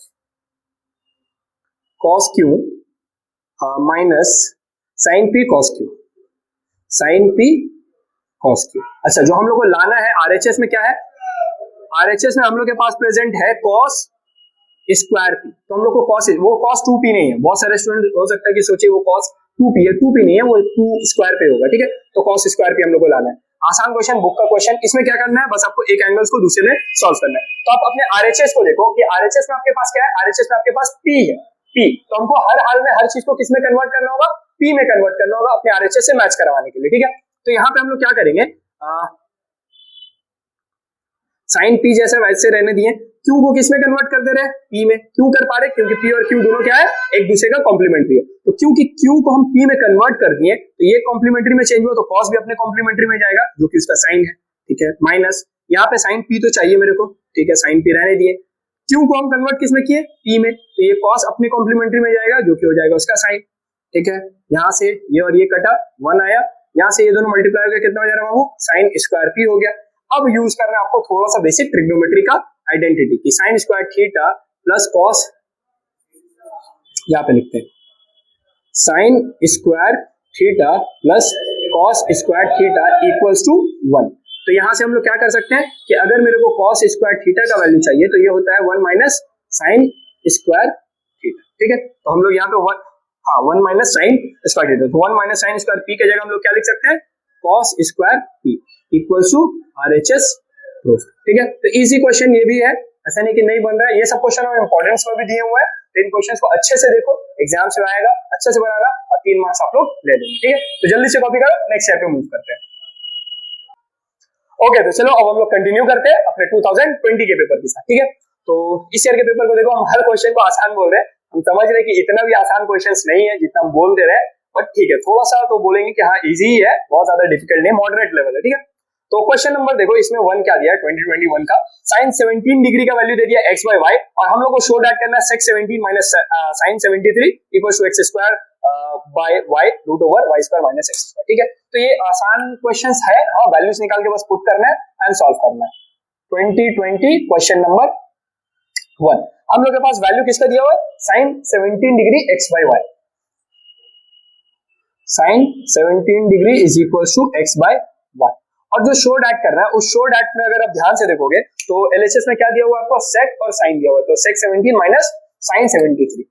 cos Q minus sine P cos Q, sine P cos Q। अच्छा, जो हम लोग को लाना है RHS में क्या है, RHS में हम लोग के पास प्रेजेंट है कॉस स्क्वायर P, तो हम लोग को कॉस, वो कॉस 2P नहीं है। बहुत सारे स्टूडेंट हो सकता है कि सोचे वो कॉस 2P है, 2P नहीं है, वो 2 स्क्वायर पे होगा। ठीक है, तो कॉस स्क्वायर P हम लोग को लाना है। आसान क्वेश्चन, बुक का क्वेश्चन। इसमें क्या करना है, बस आपको एक एंगल्स को दूसरे में सॉल्व करना है। तो आप अपने RHS को देखो कि RHS में आपके पास क्या है, RHS में आपके पास P है, P, तो हमको हर हाल में हर चीज को किस में कन्वर्ट करना होगा, P में कन्वर्ट करना होगा अपने RHS से मैच करवाने के लिए। ठीक है, तो यहाँ पे हम लोग क्या करेंगे, साइन P जैसे वैसे रहने दिए, Q को किस में कन्वर्ट कर दे रहे हैं, P में। क्यों कर पा रहे, क्योंकि P और Q दोनों क्या है, एक दूसरे का कॉम्प्लीमेंट्री है। तो क्योंकि Q को हम P में कन्वर्ट कर दिए, तो ये कॉम्प्लीमेंट्री में चेंज हुआ, तो cos भी अपने कॉम्प्लीमेंट्री में जाएगा जो कि उसका साइन है। ठीक है, माइनस यहाँ पे साइन P तो चाहिए मेरे को। ठीक है, साइन P रहने दिए, Q को हम कन्वर्ट किस में किए, P में, तो ये cos अपने कॉम्प्लीमेंट्री में जाएगा जो कि हो जाएगा उसका साइन। ठीक है, यहाँ से ये और ये कटा, 1 आया, यहाँ से ये दोनों मल्टीप्लाई होकर कितना हो जा रहा है, साइन स्क्वायर P हो गया। अब यूज करना है आपको थोड़ा सा बेसिक ट्रिग्नोमेट्री का आइडेंटिटी की, sine square theta plus cos, यहाँ पे लिखते हैं sine square theta plus cos square theta equals to 1। तो यहां से हम लोग क्या कर सकते हैं कि अगर मेरे को कॉस स्क्वायर थीटा का वैल्यू चाहिए तो ये होता है 1 माइनस साइन स्क्वायर थीटा। ठीक है, तो हम लोग यहाँ पे 1 माइनस साइन स्क्वायर थीटा, तो 1 माइनस साइन स्क्वायर P की जगह हम लोग क्या लिख सकते हैं, cos square P equals to RHS proof. ठीक है, तो इजी क्वेश्चन ये भी है, ऐसा नहीं कि नहीं बन रहा है। ये सब क्वेश्चन हम इंपॉर्टेंस में भी दिए हुए हैं, तो इन क्वेश्चंस को अच्छे से देखो, एग्जाम से आएगा, अच्छे से बनाना और 3 मार्क्स आप लोग ले लेंगे। ठीक है, तो जल्दी से कॉपी करो, नेक्स्ट स्टेप पे मूव करते हैं। ओके, तो चलो अब हम लोग कंटिन्यू करते हैं अपने 2020 के पेपर के साथ। ठीक है, तो इस ईयर के पेपर को देखो, हम हर क्वेश्चन को आसान बोल रहे हैं, हम समझ रहे हैं कि इतना भी आसान क्वेश्चन नहीं है जितना हम बोल दे रहे हैं, बट ठीक है, थोड़ा सा तो बोलेंगे कि हाँ इजी ही है, बहुत ज्यादा डिफिकल्ट नहीं, मॉडरेट लेवल है। ठीक है, तो क्वेश्चन नंबर देखो, इसमें 1 क्या दिया है, 2021 का sin 17 डिग्री का वैल्यू दे दिया x by y, और हम लोग को शो दैट करना है sec 17 minus sin 73 equals to x square by y root over y square minus x square. ठीक है, तो ये आसान क्वेश्चंस है, हाँ वैल्यूज निकाल के बस पुट करना है एंड सॉल्व करना है। 2020 क्वेश्चन नंबर 1। हम लोग के पास वैल्यू किसका दिया हुआ है, sine 17 degree X by Y, sine 17 degree is equal to X by Y. और जो शो डैट कर रहा है उस शो डैट में अगर आप ध्यान से देखोगे तो एलएचएस में क्या दिया हुआ है आपको, सेक और साइन दिया हुआ है, तो सेक 17 माइनस साइन 73।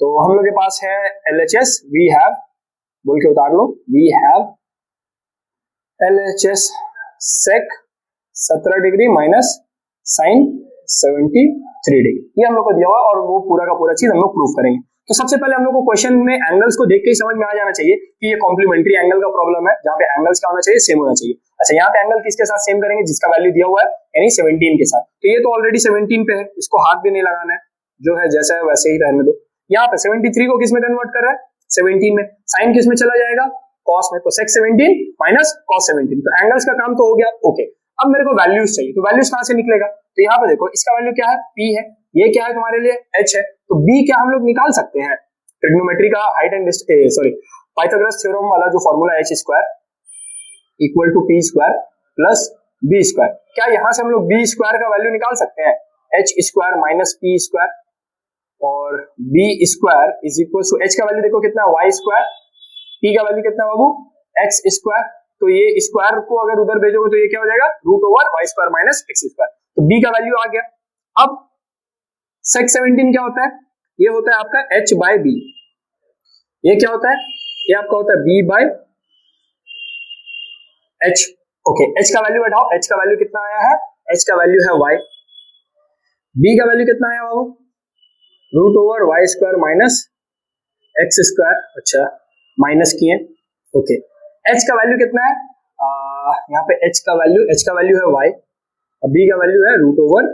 तो हम लोग के पास है एलएचएस, वी हैव, बोल के उतार लो, we have LHS sec 17 degree minus sine 73 degree, ये हम लोग को दिया हुआ और वो पूरा का पूरा चीज हम लोग प्रूव करेंगे। तो सबसे पहले हम लोग को क्वेश्चन में एंगल्स को देख के ही समझ में आ जाना चाहिए कि ये कॉम्प्लीमेंट्री एंगल का प्रॉब्लम है, जहां पे एंगल्स क्या होना चाहिए, सेम होना चाहिए। अच्छा, यहाँ पे एंगल किसके साथ सेम करेंगे, जिसका वैल्यू दिया हुआ है यानी 17 के साथ। तो ये तो ऑलरेडी 17 पे है, इसको हाथ भी नहीं लगाना है, जो है जैसा है वैसे ही रहने दो। यहाँ पे 73 को किस में कन्वर्ट कर रहा है, 17 में, साइन किस में चला जाएगा, कॉस में, तो सेक 17 माइनस कॉस 17, तो एंगल्स का काम तो हो गया। ओके, अब मेरे को वैल्यूज चाहिए, तो वैल्यूज कहां से निकलेगा, तो यहाँ पे देखो इसका वैल्यू क्या है, P है, ये क्या है तुम्हारे लिए, H है, तो B क्या हम लोग निकाल सकते हैं, ट्रिग्नोमेट्री का height and sorry Pythagoras theorem वाला जो formula H square equal to P square plus B square, क्या यहाँ से हम लोग B स्क्वायर का वैल्यू निकाल सकते हैं, H square minus P square, और B square is equal to H का वैल्यू देखो कितना है, Y स्क्वायर, P का वैल्यू कितना है बाबू, X स्क्वायर, तो ये स्क्वायर को अगर उधर भेजोगे तो ये क्या हो जाएगा, root over Y square minus x square, तो B का वैल्यू आ गया। अब सेक 17 क्या होता है, ये होता है आपका H बाय B, ये क्या होता है, ये आपका होता है B by H। Okay, H का वैल्यू हटाओ, H का वैल्यू कितना आया है, H का वैल्यू है Y, B का वैल्यू कितना आया बाबू, root over Y square minus x square, अच्छा माइनस किए, ओके। H का वैल्यू कितना है, यहाँ पे H का वैल्यू है Y, और B का वैल्यू है root over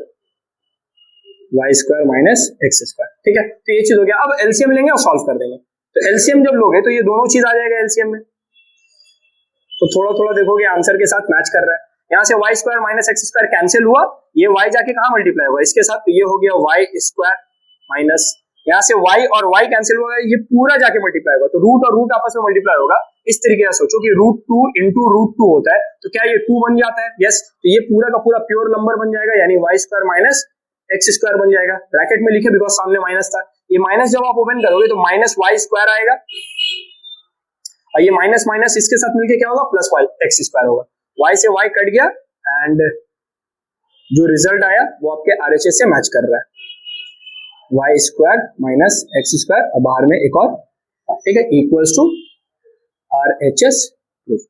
Y square minus x square, ठीक है। तो ये चीज हो गया। अब एलसीएम लेंगे और सॉल्व कर देंगे, तो एलसीएम जब लोगे तो ये दोनों चीज आ जाएगा एलसीएम में, तो थोड़ा थोड़ा देखोगे आंसर के साथ मैच कर रहा है। यहाँ से Y square minus x square cancel हुआ, ये y जाके कहाँ मल्टीप्लाई हुआ, इसके साथ, तो ये हो गया वाई स्क्वायर माइनस, यहाँ से y और y कैंसिल हुआ, ये पूरा जाके मल्टीप्लाई होगा, तो रूट और रूट आपस में मल्टीप्लाई होगा। इस तरीके से सोचो कि रूट 2 इंटू रूट 2 होता है, तो क्या ये 2 बन जाता है, यस, तो ये पूरा का पूरा प्योर नंबर बन जाएगा, यानी Y square minus x square बन जाएगा, ब्रैकेट में लिखे बिकॉज सामने माइनस था, ये माइनस जब आप ओपन करोगे तो माइनस वाई स्क्वायर आएगा, और ये माइनस माइनस इसके साथ मिलके क्या होगा, प्लस वाई एक्स स्क्वायर होगा, वाई से वाई कट गया, एंड जो रिजल्ट आया वो आपके आरएचएस से मैच कर रहा है, Y square minus x square, और बाहर में एक और, ठीक है, इक्वल्स टू आरएचएस प्रूफ।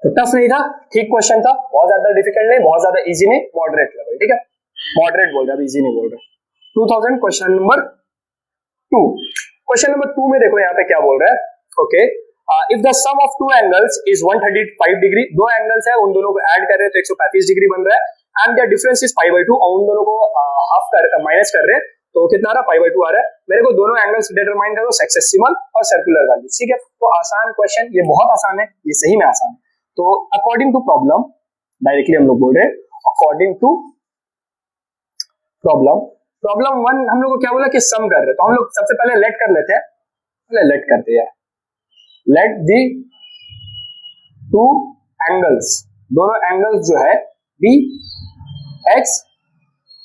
तो टफ नहीं था, ठीक क्वेश्चन था, बहुत ज्यादा डिफिकल्ट नहीं, बहुत ज्यादा इजी नहीं, मॉडरेट लेवल, ठीक है, मॉडरेट बोल रहे हैं, इजी नहीं बोल रहे। 2000 क्वेश्चन नंबर 2, क्वेश्चन नंबर 2 में देखो यहाँ पे क्या बोल रहा है, okay, if the sum of two angles is 135 degree, दो एंगल्स है, उन दोनों को ऐड कर रहे हैं तो 135 डिग्री बन रहा है, and the difference is pi by 2, और उन दोनों को हाफ कर माइनस कर रहे हैं, तो कितना आ रहा है, पाई बाय 2 आ रहा है। मेरे को दोनों एंगल्स डिटरमाइन करो, सेक्सेसिमल और सर्कुलर वैल्यू, ठीक है। तो आसान क्वेश्चन, ये बहुत आसान है, ये सही में आसान है। तो अकॉर्डिंग टू प्रॉब्लम, डायरेक्टली हम लोग बोल रहे हैं, अकॉर्डिंग टू प्रॉब्लम 1 हम लोग को क्या बोला कि सम कर रहे हैं, तो हम लोग सबसे पहले लेट कर लेते हैं, लेट करते हैं, लेट दी टू एंगल्स, दोनों एंगल्स जो है बी एक्स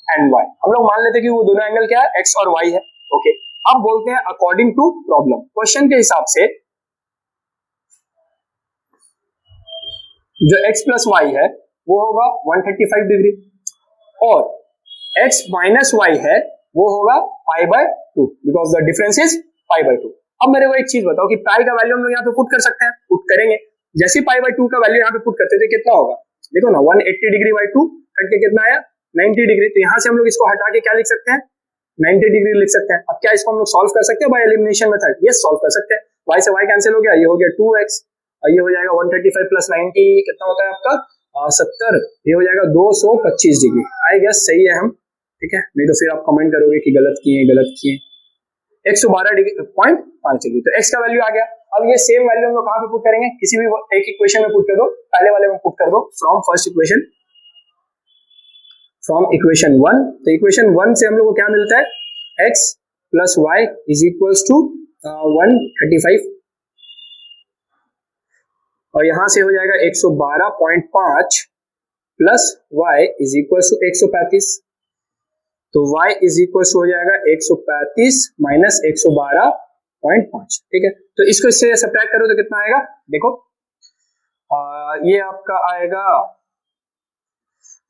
एंड वाई, हम लोग मान लेते हैं कि वो दोनों एंगल क्या है, एक्स और वाई है, ओके। अब बोलते हैं अकॉर्डिंग टू प्रॉब्लम, क्वेश्चन के हिसाब से जो x प्लस वाई है वो होगा 135 डिग्री, और x माइनस वाई है वो होगा pi by 2, because the difference is pi by 2। अब मेरे को एक चीज बताओ कि पाई का वैल्यू हम लोग यहाँ पे पुट कर सकते हैं, पुट करेंगे, जैसे पाई बाय 2 का वैल्यू यहाँ पे पुट करते थे कितना होगा, देखो ना 180 डिग्री बाय 2 करके कितना आया 90 डिग्री, तो यहाँ से हम लोग इसको हटा के क्या लिख सकते हैं, 90 डिग्री लिख सकते हैं। अब क्या इसको हम लोग सॉल्व कर सकते हैं by elimination method, yes solve कर सकते हैं, y से y कैंसिल हो गया, ये हो गया 2x, ये हो जाएगा 135 प्लस 90 कितना होता है आपका 70, ये हो जाएगा 225 डिग्री, आई गेस सही है हम, ठीक है, नहीं तो फिर आप कमेंट करोगे कि गलत किए 112 डिग्री पॉइंट 5 डिग्री, तो x का वैल्यू आ गया। अब ये सेम वैल्यू हम लोग कहाँ पे पुट करेंगे, किसी भी एक इक्वेशन में पुट कर दो, पहले वाले में पुट कर दो, from first equation, from equation 1, तो इक्वेशन 1 से हम लोग को क्या मिलता है, x plus Y is equals to 135, और यहां से हो जाएगा 112.5 plus y is equal to 135, तो y इज इक्वल हो जाएगा 135 माइनस 112.5। ठीक है, तो इसको इससे सब्ट्रैक्ट करो तो कितना आएगा, देखो ये आपका आएगा,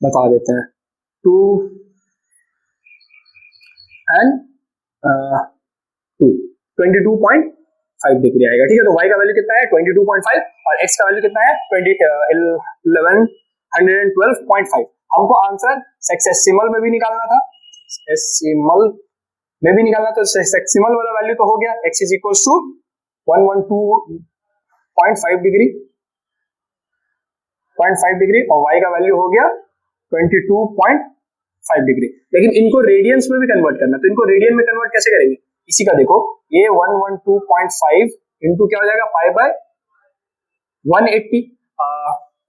बता देते हैं, 2 and 22.5 डिग्री आएगा। ठीक है, तो y का वैल्यू कितना है 22.5 और x का वैल्यू कितना है 1112.5। हमको आंसर सेक्सेसिमल में भी निकालना था, सेक्सेसिमल में भी निकालना, तो सेक्सेसिमल वाला वैल्यू तो हो गया, x is equal to 112.5 degree और y का वैल्यू हो गया 22.5 डिग्री। लेकिन इनको रेडियंस में भी कन्वर्ट करना, तो इनको रेडियन में कन्वर्ट कैसे करेंगे, इसी का देखो, ये 112.5 इंटू क्या हो जाएगा पाई बाय 180।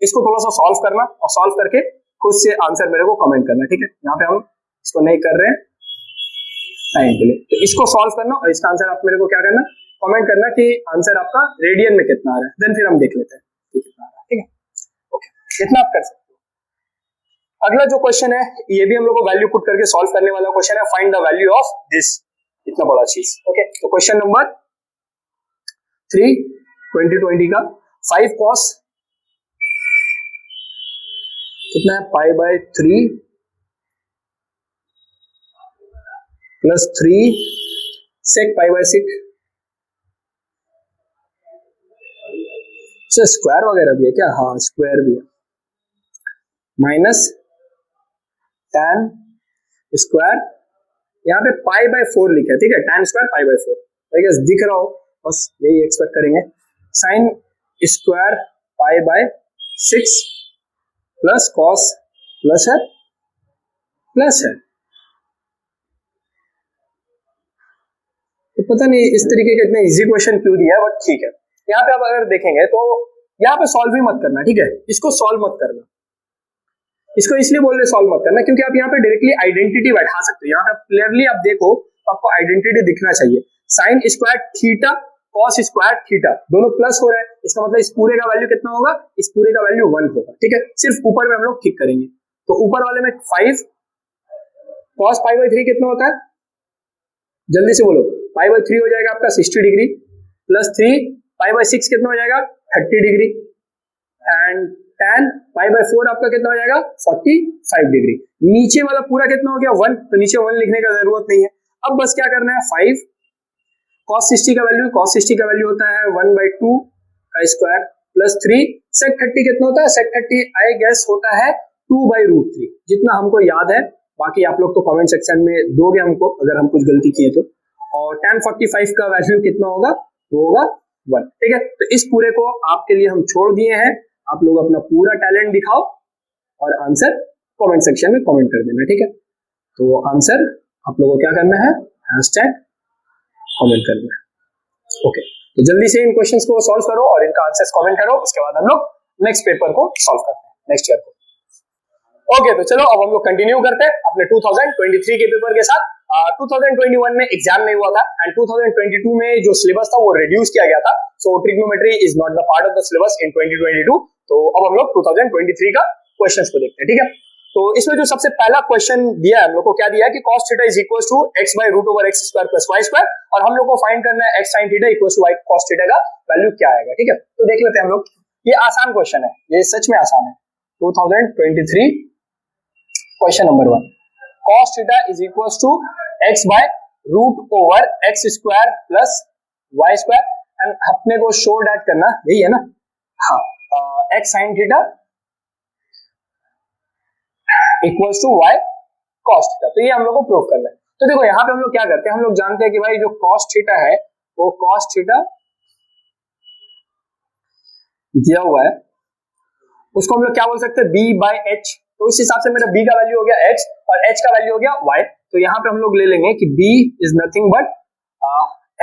इसको थोड़ा सा सॉल्व करना और सॉल्व करके खुद से आंसर मेरे को कमेंट करना। ठीक है, यहाँ पे हम इसको नहीं कर रहे हैं टाइम के लिए, तो इसको सॉल्व करना और इसका आंसर आप मेरे को क्या करना, कमेंट करना कि आंसर आपका रेडियन में कितना आ रहा है, देन फिर हम देख लेते हैं कि कितना आ रहा है। ठीक है, ओके, इतना आप कर सकते हो। अगला जो क्वेश्चन है ये भी हम लोग को वैल्यू पुट करके सॉल्व करने वाला क्वेश्चन है, find the value of this, इतना बड़ा चीज। ओके, तो क्वेश्चन नंबर 3 2020 का 5 cos कितना है पाई बाय 3 प्लस 3 सेक पाई बाय 6, स्क्वायर वगैरह भी है क्या, हाँ स्क्वायर भी है, माइनस tan स्क्वायर, यहाँ पे पाई बाय 4 लिखा है। ठीक है, tan square pi by 4, I guess दिख रहा हो, बस यही एक्सपेक्ट करेंगे। Sine square pi by 6 plus cos plus है तो पता नहीं इस तरीके का इतना इजी क्वेश्चन क्यों दिया है, बट ठीक है। यहाँ पे आप अगर देखेंगे तो यहाँ पे सॉल्व ही मत करना, ठीक है, इसको सॉल्व मत करना, इसको इसलिए बोल रहे सॉल्व मत करना क्योंकि आप यहाँ पे डायरेक्टली आइडेंटिटी बैठा सकते हो। यहाँ पे क्लियरली आप देखो तो आपको आइडेंटिटी दिखना चाहिए, sign square theta cos square theta दोनों प्लस हो रहा है, इसका मतलब इस पूरे का वैल्यू कितना होगा, इस पूरे का वैल्यू 1 होगा। ठीक है, सिर्फ ऊपर में हम लोग ठीक करेंगे, तो ऊपर वाले में 5 कॉस पाई बाय 3 कितना होता है, जल्दी से बोलो, पाई बाय 3 हो जाएगा आपका 60 डिग्री, प्लस 3 पाई बाय 6 कितना हो जाएगा 30 degree, and tan pi by 4 आपका कितना हो जाएगा 45 डिग्री। नीचे वाला पूरा कितना हो गया 1, तो नीचे 1 लिखने का जरूरत नहीं है। अब बस क्या करना है, 5 cos 60 का वैल्यू, cos 60 का वैल्यू होता है 1/2 का स्क्वायर प्लस 3 sec 30 कितना होता है, sec 30 आई गेस होता है 2/√3, जितना हमको याद है, बाकी आप लोग तो कमेंट सेक्शन में दोगे हमको अगर हम कुछ गलती किए तो। और tan 45 का वैल्यू कितना होगा, वो होगा 1। ठीक है, तो इस पूरे को आपके लिए हम छोड़ दिए हैं, आप लोग अपना पूरा टैलेंट दिखाओ और आंसर कमेंट सेक्शन में कमेंट कर देना। ठीक है, तो आंसर आप लोगों को क्या करना है, हैशटैग कमेंट करना है। ओके, तो जल्दी से इन क्वेश्चंस को सॉल्व करो और इनका आंसर्स कमेंट करो, उसके बाद हम लोग नेक्स्ट पेपर को सॉल्व करते हैं, नेक्स्ट ईयर को। ओके, तो चलो अब हम लोग कंटिन्यू करते हैं अपने 2023 के पेपर के साथ। 2021 में एग्जाम नहीं हुआ था एंड 2022 में जो सिलेबस था वो रिड्यूस किया गया था, so trigonometry is not the part of the syllabus in 2022। तो अब हम लोग 2023 का क्वेश्चंस को देखते हैं। ठीक है, तो इसमें जो सबसे पहला क्वेश्चन दिया है हम लोग को, क्या दिया है कि cos theta is equal to x/√x² plus y², और हम लोग को फाइंड करना है x sin theta equal to y cos theta का वैल्यू क्या आएगा। ठीक है, तो देख लेते हैं हम लोग, ये आसान क्वेश्चन है, ये सच में आसान है। 2023 question number 1, cos theta is equal to x/√x² plus y², and अपने को शो डैट करना यही है ना, हाँ, x sin theta equals to y cos theta, तो ये हम लोग को प्रूव करना है। तो देखो यहाँ पे हम लोग क्या करते हैं, हम लोग जानते हैं कि भाई जो cos थीटा है वो cos थीटा दिया हुआ है, उसको हम लोग क्या बोल सकते हैं, b/h, तो उस हिसाब से मेरा b का वैल्यू हो गया h और h का वैल्यू हो गया y, तो यहाँ पे हम लोग ले लेंगे कि b is nothing but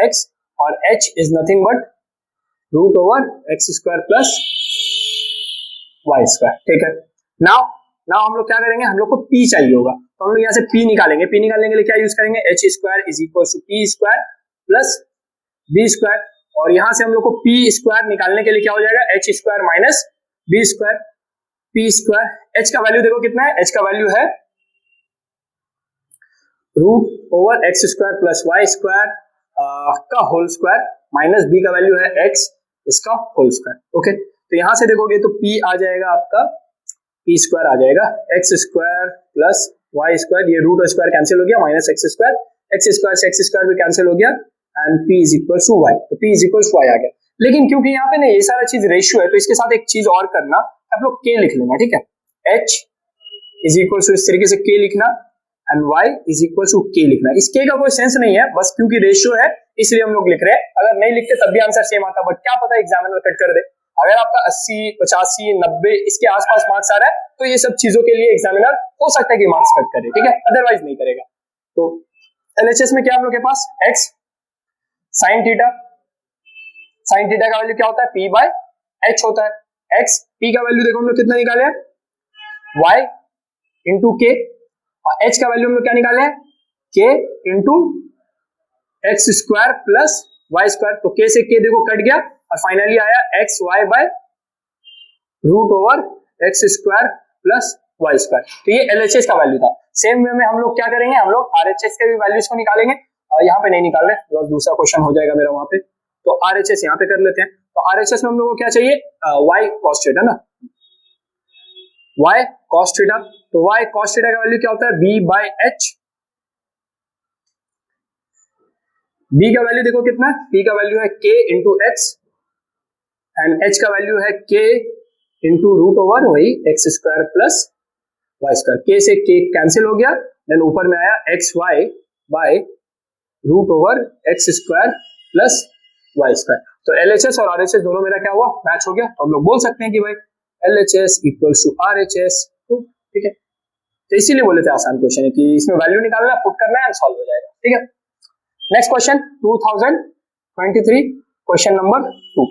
x और h is nothing but √x² plus y²। ठीक है, नाउ हम लोग क्या करेंगे, हम लोग को p चाहिए होगा, तो हम लोग यहाँ से p निकालेंगे, p निकालने के लिए क्या यूज करेंगे, h² is equal to p² plus b², और यहाँ से हम लोग को p² निकालने के लिए क्या हो जाएगा, h² minus b², p², h का वैल्यू देखो कितना है, h का वैल्यू है root over X square plus Y square का होल स्क्वायर माइनस बी का वैल्यू है एक्स, इसका होल स्क्वायर। ओके, तो यहां से देखोगे तो p आ जाएगा आपका, p स्क्वायर आ जाएगा x square plus Y square, ये रूट स्क्वायर कैंसिल हो गया, माइनस एक्स स्क्वायर से एक्स स्क्वायर भी कैंसिल हो गया and p is equal to y, तो p is equal to y आ गया। लेकिन क्योंकि यहाँ पे ना ये सारा चीज रेशियो है, तो इसके साथ एक चीज और करना, आप लोग k लिख लेना, ठीक है, h इज इक्वल टू इस तरीके से k लिखना and y is equal to k लिखना। इस k का कोई सेंस नहीं है, बस क्योंकि रेशियो है इसलिए हम लोग लिख रहे हैं, अगर नहीं लिखते तब भी आंसर सेम आता, बट क्या पता एग्जामिनर कट कर दे। अगर आपका 80, 85, 90 इसके आसपास मार्क्स आ रहा है तो ये सब चीजों के लिए एग्जामिनर हो सकता है कि मार्क्स कट करे, ठीक है, अदरवाइज नहीं करेगा। तो एलएचएस में क्या हम लोग के पास x sin theta, sin theta का वैल्यू क्या होता है, p बाय h होता है। x p का वैल्यू देखो हम लोग कितना निकाले हैं, y इंटू k, और h का वैल्यू हम लोग क्या निकाले हैं, k into X square plus Y square, तो k से k देखो कट गया और फाइनली आया X Y by root over X square plus Y square. तो ये एलएचएस का वैल्यू था। सेम वे में हम लोग क्या करेंगे, हम लोग आरएचएस के भी वैल्यूज को निकालेंगे, और यहाँ पे नहीं निकाल रहे, तो दूसरा क्वेश्चन हो जाएगा मेरा वहां पे, तो आरएचएस यहाँ पे कर लेते हैं। तो आरएचएस में हम लोग को क्या चाहिए, वाई कॉस थीटा ना, वाई कॉस थीटा, तो वाई कॉस थीटा का वैल्यू क्या होता है, बी बाय एच, b का वैल्यू देखो कितना, p का वैल्यू है k into X and h का वैल्यू है k इंटू रूट ओवर वही X square plus Y square, k से k कैंसिल हो गया, देन ऊपर में आया X Y by root over X square plus Y square. तो एलएचएस और आरएचएस दोनों मेरा क्या हुआ, मैच हो गया, तो हम लोग बोल सकते हैं कि भाई एलएचएस इक्वल्स टू आरएचएस, तो ठीक है, तो इसीलिए बोले थे आसान क्वेश्चन है कि इसमें वैल्यू निकालना, पुट करना है एंड सॉल्व हो जाएगा, ठीक है। Next question 2023, question number 2।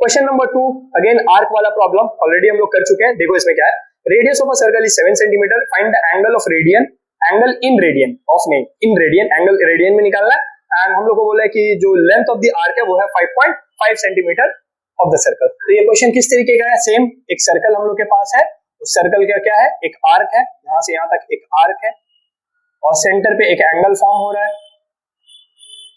Question number 2 again arc वाला प्रॉब्लम ऑलरेडी हम लोग कर चुके हैं। देखो इसमें क्या है, radius of a circle is 7 centimetre, find the angle of radian, angle in radian of name, in radian, angle radian में निकालना है, एंड हम लोग को बोला है कि जो लेंथ ऑफ द आर्क है वो है 5.5 सेंटीमीटर ऑफ द सर्कल। तो ये क्वेश्चन किस तरीके का है, सेम एक सर्कल हम लोग के पास है, उस सर्कल का क्या है, एक आर्क है, यहां से यहां तक एक आर्क है, और सेंटर पे एक एंगल फॉर्म हो रहा है।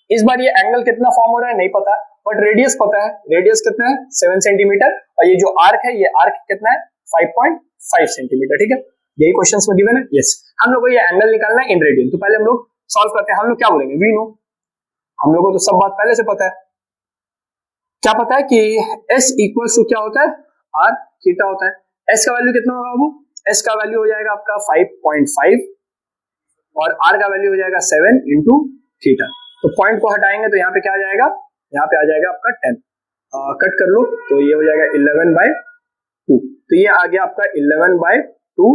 इस बार ये एंगल कितना फॉर्म हो रहा है नहीं पता, बट रेडियस पता है, रेडियस कितना है 7 सेंटीमीटर, और ये जो आर्क है ये आर्क कितना है 5.5 सेंटीमीटर, ठीक है, यही क्वेश्चंस में गिवन है। यस, हम लोग को ये एंगल निकालना है इन रेडियन, तो पहले हम लोग सॉल्व करते हैं। हम लोग क्या बोलेंगे, वी नो, हम लोगों को तो सब बात पहले से पता है, क्या पता है कि s इक्वल्स टू क्या होता है, r थीटा होता है। s का वैल्यू कितना होगा बाबू, s का वैल्यू हो जाएगा आपका 5.5 और r का वैल्यू हो जाएगा 7 इंटू थीटा, तो पॉइंट को हटाएंगे तो यहाँ पे क्या आ जाएगा, यहाँ पे आ जाएगा आपका 10, कट कर लो तो ये हो जाएगा 11/2, तो ये आ गया आपका 11/2,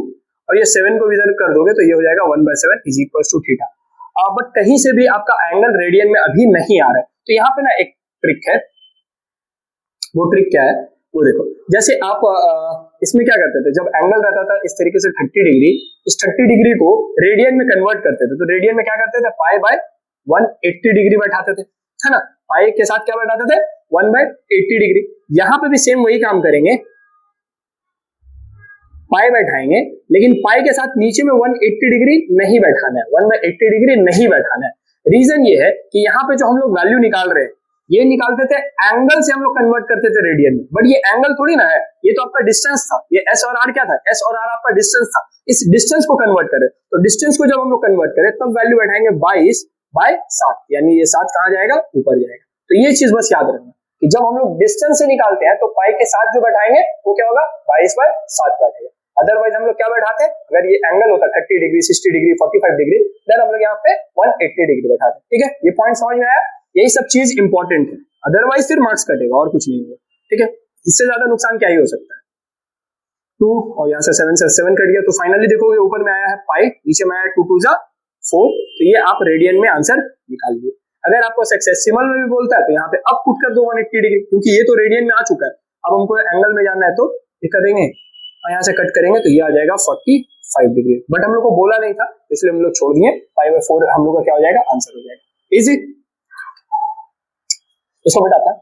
और ये 7 को इधर कर दोगे तो ये हो जाएगा 1/7 is equal to theta. But कहीं से भी आपका एंगल रेडियन में अभी नहीं आ रहा है, तो यहाँ पे ना एक ट्रिक है, वो ट्रिक क्या है वो देखो, जैसे आप इसमें क्या करते थे, जब एंगल रहता था इस तरीके से 30 डिग्री, इस 30 डिग्री को रेडियन में कन्वर्ट करते थे, तो रेडियन में क्या करते थे, पाई बाय 180 डिग्री बैठाते थे, है ना, पाई के साथ क्या बैठाते थे 1/80 डिग्री। यहां पे भी सेम वही काम करेंगे, पाई बैठाएंगे, लेकिन पाई के साथ नीचे में 180 डिग्री नहीं बैठाना है, 1/80 डिग्री नहीं बैठाना है। रीजन ये है कि यहाँ पे जो हम लोग वैल्यू निकाल रहे हैं, ये निकालते थे एंगल से हम लोग कन्वर्ट करते थे रेडियन में, बट ये एंगल थोड़ी ना है, ये तो आपका डिस्टेंस था, ये एस और आर क्या था, एस और आर आपका डिस्टेंस था, इस डिस्टेंस को कन्वर्ट करें, तो डिस्टेंस को जब हम लोग कन्वर्ट करें तब वैल्यू बैठाएंगे 22/7, यानी ये 7 कहां जाएगा, ऊपर जाएगा। तो ये चीज बस याद रखना कि जब हम लोग डिस्टेंस से निकालते हैं तो पाई के साथ जो बैठाएंगे वो क्या होगा, 22/7 बैठेगा। अदरवाइज हम लोग क्या बैठाते हैं, अगर ये एंगल होता 30 डिग्री, 60 डिग्री, 45 डिग्री, देन हम लोग यहाँ पे 180 डिग्री बैठाते हैं, ठीक है, ये पॉइंट समझ में आया, यही सब चीज इंपॉर्टेंट है, अदरवाइज फिर मार्क्स कटेगा और कुछ नहीं होगा, ठीक है, इससे ज्यादा नुकसान क्या ही हो सकता है। 2 और यहाँ से 7 कट गया, तो फाइनली देखोगे ऊपर में आया है पाई, नीचे में आया 2 2 4, तो ये आप रेडियन में आंसर निकाल लिए। अगर आपको सेक्सेसिमल में भी बोलता है तो यहाँ पे अब पुट कर दो 180 डिग्री, क्योंकि ये तो रेडियन में आ चुका है, अब हमको एंगल में जानना है तो ये करेंगे और यहाँ से कट करेंगे तो ये आ जाएगा 45 डिग्री, बट हम लोग को बोला नहीं था इसलिए हम लोग छोड़ दिए, 5/4 हम लोग का क्या हो जाएगा, आंसर हो जाएगा। इजी, इसको बताता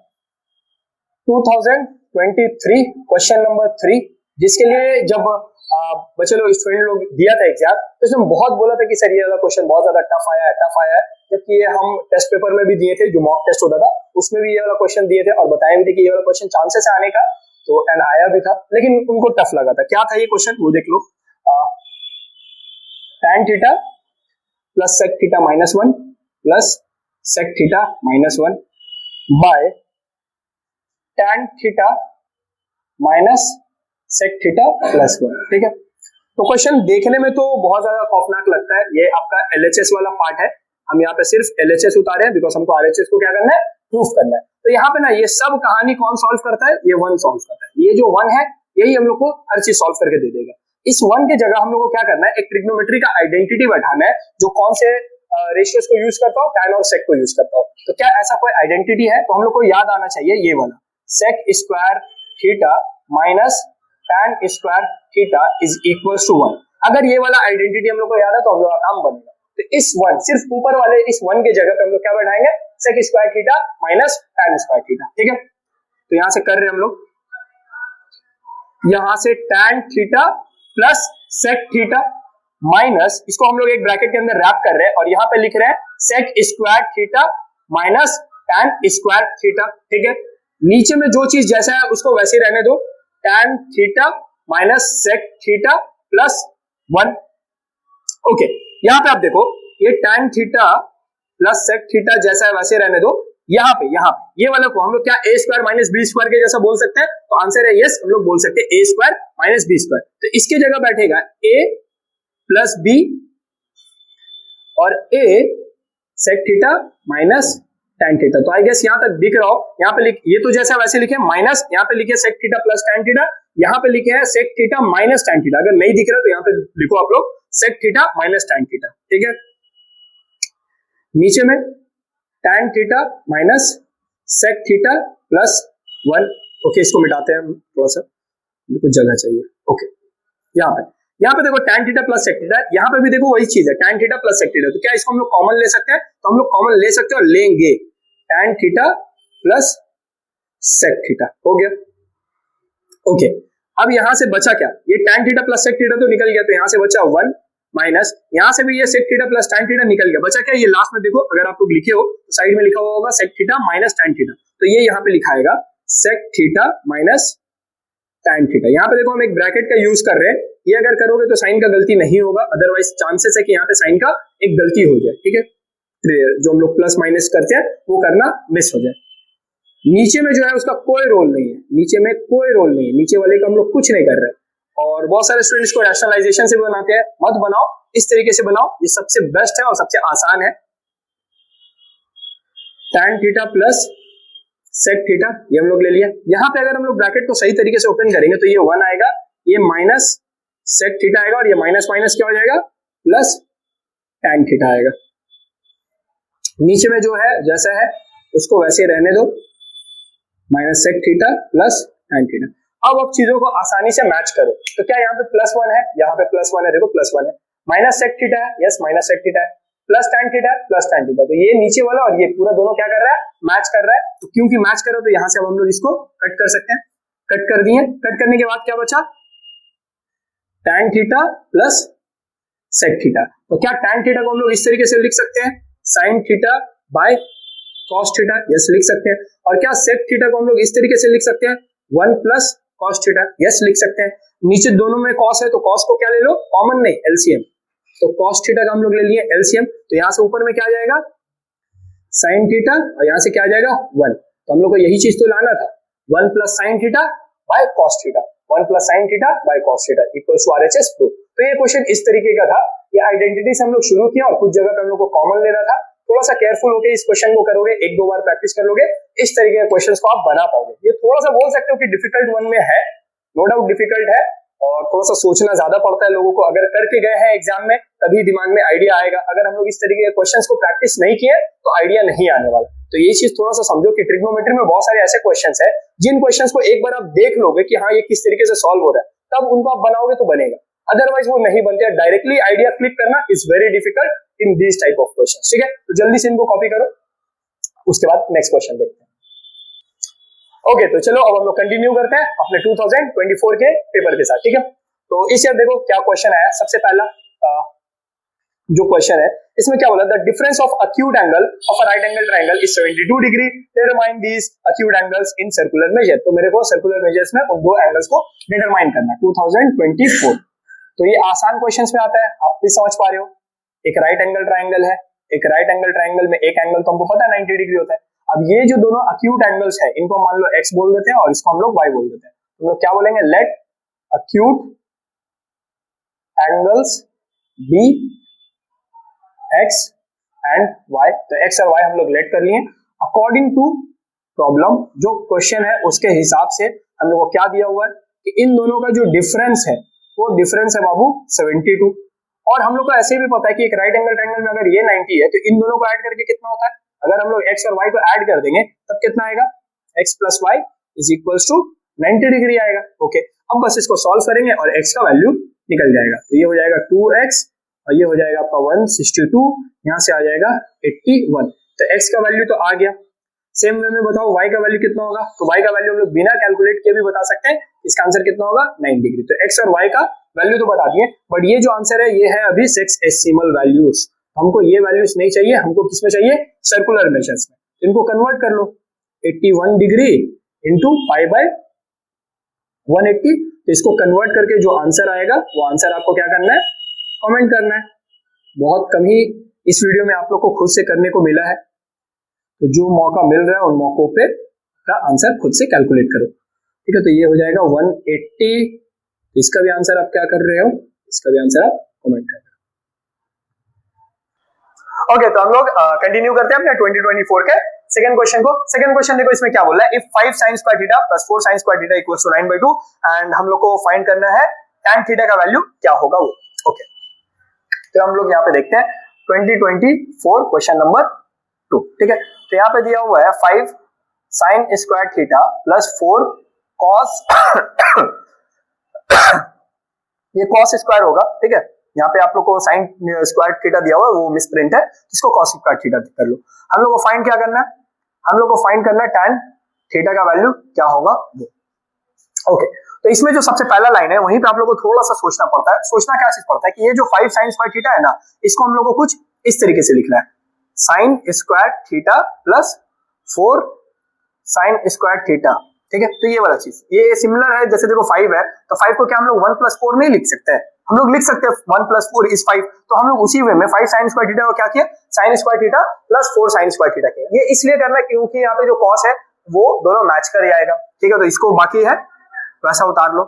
2023 क्वेश्चन नंबर 3, जिसके लिए जब बच्चे लोग स्टूडेंट लोग दिया था एग्जाम, तो इसमें बहुत बोला था कि सर ये वाला क्वेश्चन बहुत ज्यादा टफ आया है, जबकि ये हम टेस्ट पेपर में भी दिए थे, जो मॉक टेस्ट होता था उसमें भी ये वाला क्वेश्चन दिए थे और बताए भी थे कि ये वाला क्वेश्चन चांसेस है आने का, तो एंड आया भी था, लेकिन उनको टफ लगा था। क्या था ये क्वेश्चन, वो देख लो। tan theta plus sec theta minus 1 plus sec theta minus 1 by tan theta minus sec theta plus 1। ठीक है, तो क्वेश्चन देखने में तो बहुत ज्यादा खौफनाक लगता है। ये आपका LHS वाला पार्ट है, हम यहाँ पे सिर्फ LHS उतारे हैं बिकॉज हमको RHS को क्या करना है, प्रूफ करना है। तो यहाँ पे ना ये सब कहानी कौन सॉल्व करता है, ये 1 सॉल्व करता है। ये जो 1 है यही हम लोग को हर चीज सॉल्व करके दे देगा। इस 1 के जगह हम लोग को क्या करना है, एक ट्रिग्नोमेट्री का आइडेंटिटी बैठाना है जो कौन से रेशियोज को यूज करता हो, tan और sec को यूज करता हो। तो क्या ऐसा कोई आइडेंटिटी है, तो हम लोग को याद आना चाहिए ये वाला sec square theta minus tan square theta is equals to 1। अगर ये वाला आइडेंटिटी हम लोग को याद है तो हम लोग का काम बनेगा। तो इस 1 सिर्फ ऊपर वाले इस 1 के जगह पे हम लोग क्या बैठाएंगे, sec square theta minus tan square theta. ठीक है, तो यहां से कर रहे हैं हम लोग, यहां से tan theta plus sec theta minus, इसको हम लोग एक ब्रैकेट के अंदर रैप कर रहे हैं और यहां पे लिख रहे हैं sec square theta minus tan square theta. ठीक है, नीचे में जो चीज जैसा है उसको वैसे ही रहने दो, tan theta minus sec theta plus 1। Okay, यहां पे आप देखो ये tan theta plus sec theta जैसा है वैसे रहने दो। यहाँ पे ये वाला को हम लोग क्या a square minus b square के जैसा बोल सकते हैं, तो आंसर है यस, हम लोग बोल सकते हैं a square minus b square. तो इसके जगह बैठेगा a प्लस बी और a sec theta minus tan theta. तो आई गेस यहाँ तक दिख रहा हो, यहाँ पे ये तो जैसा वैसे लिखे माइनस, यहाँ पे लिखे sec theta plus tan theta, यहाँ पे लिखे हैं sec theta minus tan theta. अगर नहीं दिख रहा तो यहाँ पे लिखो आप लोग sec theta minus tan theta. ठीक है, नीचे में tan theta minus sec theta plus 1। Okay, इसको मिटाते हैं, थोड़ा सा कुछ जगह चाहिए। ओके, यहाँ पे देखो tan theta plus sec theta, यहाँ पे भी देखो वही चीज है tan theta plus sec theta. तो क्या इसको हम लोग कॉमन ले सकते हैं, तो हम लोग कॉमन ले सकते हैं और लेंगे tan theta plus sec theta. हो गया। ओके, अब यहां से बचा क्या, ये tan theta plus sec theta तो निकल गया, तो यहां से बचा 1 माइनस, यहां से भी ये sec theta plus tan theta निकल गया, बचा क्या, ये लास्ट में देखो अगर आप लोग लिखे हो तो साइड में लिखा हुआ होगा sec theta minus tan theta, तो ये यहाँ पे लिखा आएगा sec theta minus tan theta. यहाँ पे देखो हम एक ब्रैकेट का यूज कर रहे हैं, ये अगर करोगे तो साइन का गलती नहीं होगा, अदरवाइज चांसेस है कि यहाँ पे साइन का एक गलती हो जाए। ठीक है, जो हम लोग प्लस माइनस करते हैं वो करना मिस हो जाए। नीचे में जो है उसका कोई रोल नहीं है, नीचे में कोई रोल नहीं है, नीचे वाले का हम लोग कुछ नहीं कर रहे। और बहुत सारे स्टूडेंट्स को रैशनलाइजेशन से भी बनाते हैं, मत बनाओ, इस तरीके से बनाओ, ये सबसे बेस्ट है और सबसे आसान है। tan theta plus sec theta ये हम लोग ले लिया। यहाँ पे अगर हम लोग ब्रैकेट को सही तरीके से ओपन करेंगे तो ये 1 आएगा, ये माइनस sec थीटा आएगा और ये माइनस माइनस क्या हो जाएगा, प्लस tan थीटा आएगा। नीचे में जो है जैसा है उसको वैसे रहने दो, minus sec theta plus tan theta. अब चीजों को आसानी से मैच करो, तो क्या यहाँ पे प्लस 1 है, यहाँ पे प्लस 1 है, देखो प्लस 1 है, माइनस sec थीटा है, यस माइनस sec थीटा है, प्लस tan थीटा है, प्लस tan थीटा। तो ये नीचे वाला और ये पूरा दोनों क्या कर रहा है, मैच कर रहा है। तो क्योंकि मैच कर रहा है तो यहाँ से अब हम लोग इसको कट कर सकते हैं, कट कर दिए। कट करने के बाद क्या बचा, tan theta plus sec theta. तो क्या tan थीटा को हम लोग इस तरीके से लिख सकते हैं, sin theta by cos theta, yes लिख सकते हैं। और क्या sec थीटा को हम लोग इस तरीके से लिख सकते हैं, 1 प्लस cos थीटा, यस लिख सकते हैं। नीचे दोनों में cos है तो cos को क्या ले लो, कॉमन नहीं, LCM। तो cos थीटा का हम लोग ले लिए LCM, तो यहां से ऊपर में क्या आ जाएगा, sin थीटा, और यहां से क्या आ जाएगा 1। तो हम लोग को यही चीज तो लाना था, 1 plus sin theta by cos theta, 1 plus sin theta by cos theta equals to RHS proof. तो ये क्वेश्चन इस तरीके का था, ये आइडेंटिटी से हम लोग शुरू किया और कुछ जगह पे हम लोग को कॉमन लेना था। थोड़ा सा केयरफुल होकर इस क्वेश्चन को करोगे, 1-2 बार प्रैक्टिस कर लोगे, इस तरीके के क्वेश्चंस को आप बना पाओगे। ये थोड़ा सा बोल सकते हो कि डिफिकल्ट वन में है, नो डाउट डिफिकल्ट है और थोड़ा सा सोचना ज्यादा पड़ता है लोगों को। अगर करके गए हैं एग्जाम में तभी दिमाग में आइडिया आएगा, अगर हम लोग इस तरीके के क्वेश्चंस को प्रैक्टिस नहीं किए तो आइडिया नहीं आने वाला। तो ये चीज थोड़ा सा समझो कि ट्रिग्नोमेट्री में बहुत सारे ऐसे क्वेश्चंस है जिन क्वेश्चंस को एक बार आप देख लोगे कि हाँ ये किस तरीके से सॉल्व हो रहा है, तब उनको आप बनाओगे तो बनेगा, अदरवाइज वो नहीं बनते। डायरेक्टली आइडिया क्लिक करना is very difficult in this type of questions. ठीक है, तो जल्दी से इनको कॉपी करो, उसके बाद नेक्स्ट क्वेश्चन देखते हैं। ओके, तो चलो अब हम लोग कंटिन्यू करते हैं अपने 2024 के पेपर के साथ। ठीक है, तो इस ईयर देखो क्या क्वेश्चन आया। सबसे पहला जो क्वेश्चन है इसमें क्या बोला, the difference of acute angle of a right angle triangle is 72 degree, determine these acute angles in circular measure. तो मेरे को सर्कुलर मेजर्स में उन दो एंगल्स को डिटरमाइन करना है 2024। तो ये आसान क्वेश्चंस में आता है, आप भी समझ पा रहे हो। एक राइट एंगल ट्रायंगल है, एक राइट एंगल ट्रायंगल में एक एंगल तो हमको पता है 90 डिग्री होता है। अब ये जो दोनों अक्यूट एंगल्स है इनको मान लो x बोल देते हैं और इसको हम लोग y बोल देते हैं। तो लोग क्या बोलेंगे, let acute angles be x and y। तो x और y हम लोग लेट कर लिए अकॉर्डिंग टू प्रॉब्लम। जो क्वेश्चन है उसके हिसाब से हम लोग को क्या दिया हुआ है कि इन दोनों का जो डिफरेंस है वो डिफरेंस है बाबू 72। और हम लोग को ऐसे भी पता है कि एक राइट एंगल ट्रायंगल में अगर ये 90 है तो इन दोनों को ऐड करके कितना होता है, अगर हम लोग x और y को ऐड कर देंगे तब कितना आएगा, x plus Y is equals to 90 degree आएगा। ओके, अब बस इसको सॉल्व करेंगे और x का वैल्यू निकल जाएगा। तो ये हो जाएगा 2x और ये हो जाएगा आपका 162, यहाँ से आ जाएगा 81। तो x का वैल्यू तो आ गया। सेम वे में बताओ y का वैल्यू कितना होगा। तो y का वैल्यू हम लोग बिना कैलकुलेट किए भी बता सकते हैं, इसका आंसर कितना होगा 9 डिग्री। तो x और y का वैल्यू तो बता दिए, बट ये जो आंसर है ये है अभी सेक्सटेसिमल वैल्यूज। हमको ये वैल्यूज नहीं चाहिए, हमको किसमें चाहिए, सर्कुलर मेजर्स में। इनको कन्वर्ट कर लो 81 डिग्री इंटू पाई बाय 180। तो इसको कन्वर्ट करके जो आंसर आएगा वो आंसर आपको क्या करना है, कमेंट करना है। बहुत कम ही इस वीडियो में आप लोग को खुद से करने को मिला है, तो जो मौका मिल रहा है उन मौकों पे का आंसर खुद से कैलकुलेट करो। ठीक है, तो ये हो जाएगा 180। इसका भी आंसर आप क्या कर रहे हो, इसका भी आंसर आप कमेंट कर रहे हो। ओके, तो हम लोग कंटिन्यू करते हैं अपने 2024 के सेकंड क्वेश्चन को। सेकंड क्वेश्चन देखो इसमें क्या बोल रहा है, if 5 sin square theta plus 4 sin square theta equals to 9/2 and हम लोग को फाइंड करना है tan थीटा का वैल्यू क्या होगा वो। ओके, तो हम लोग यहाँ पे देखते हैं 2024 क्वेश्चन नंबर 2। ठीक है, तो यहाँ पे दिया हुआ है 5 sin square theta plus 4 cos ये cos स्क्वायर होगा। ठीक है, यहाँ पे आप लोग को sin स्क्वायर थीटा दिया हुआ है वो मिसप्रिंट है, इसको cos स्क्वायर थीटा कर लो। हम लोग को फाइंड क्या करना है, हम लोग को फाइंड करना है tan थीटा का वैल्यू क्या होगा वो। ओके, तो इसमें जो सबसे पहला लाइन है वहीं पे आप लोग को थोड़ा सा सोचना पड़ता है। सोचना क्या चीज पड़ता है कि ये जो 5 sin स्क्वायर थीटा है ना, इसको हम लोग को कुछ इस तरीके से लिखना है, sin square theta plus 4 sin square theta. ठीक है, तो ये वाला चीज ये सिमिलर है, जैसे देखो 5 है तो 5 को क्या हम लोग 1 + 4 नहीं लिख सकते हैं, हम लोग लिख सकते हैं 1 + 4 = 5। तो हम लोग उसी वे में 5 sin स्क्वायर थीटा को क्या किया, sin square theta plus 4 sin square theta किया। ये इसलिए करना क्योंकि यहाँ पे जो cos है वो दोनों मैच कर आएगा। ठीक है, तो इसको बाकी है वैसा उतार लो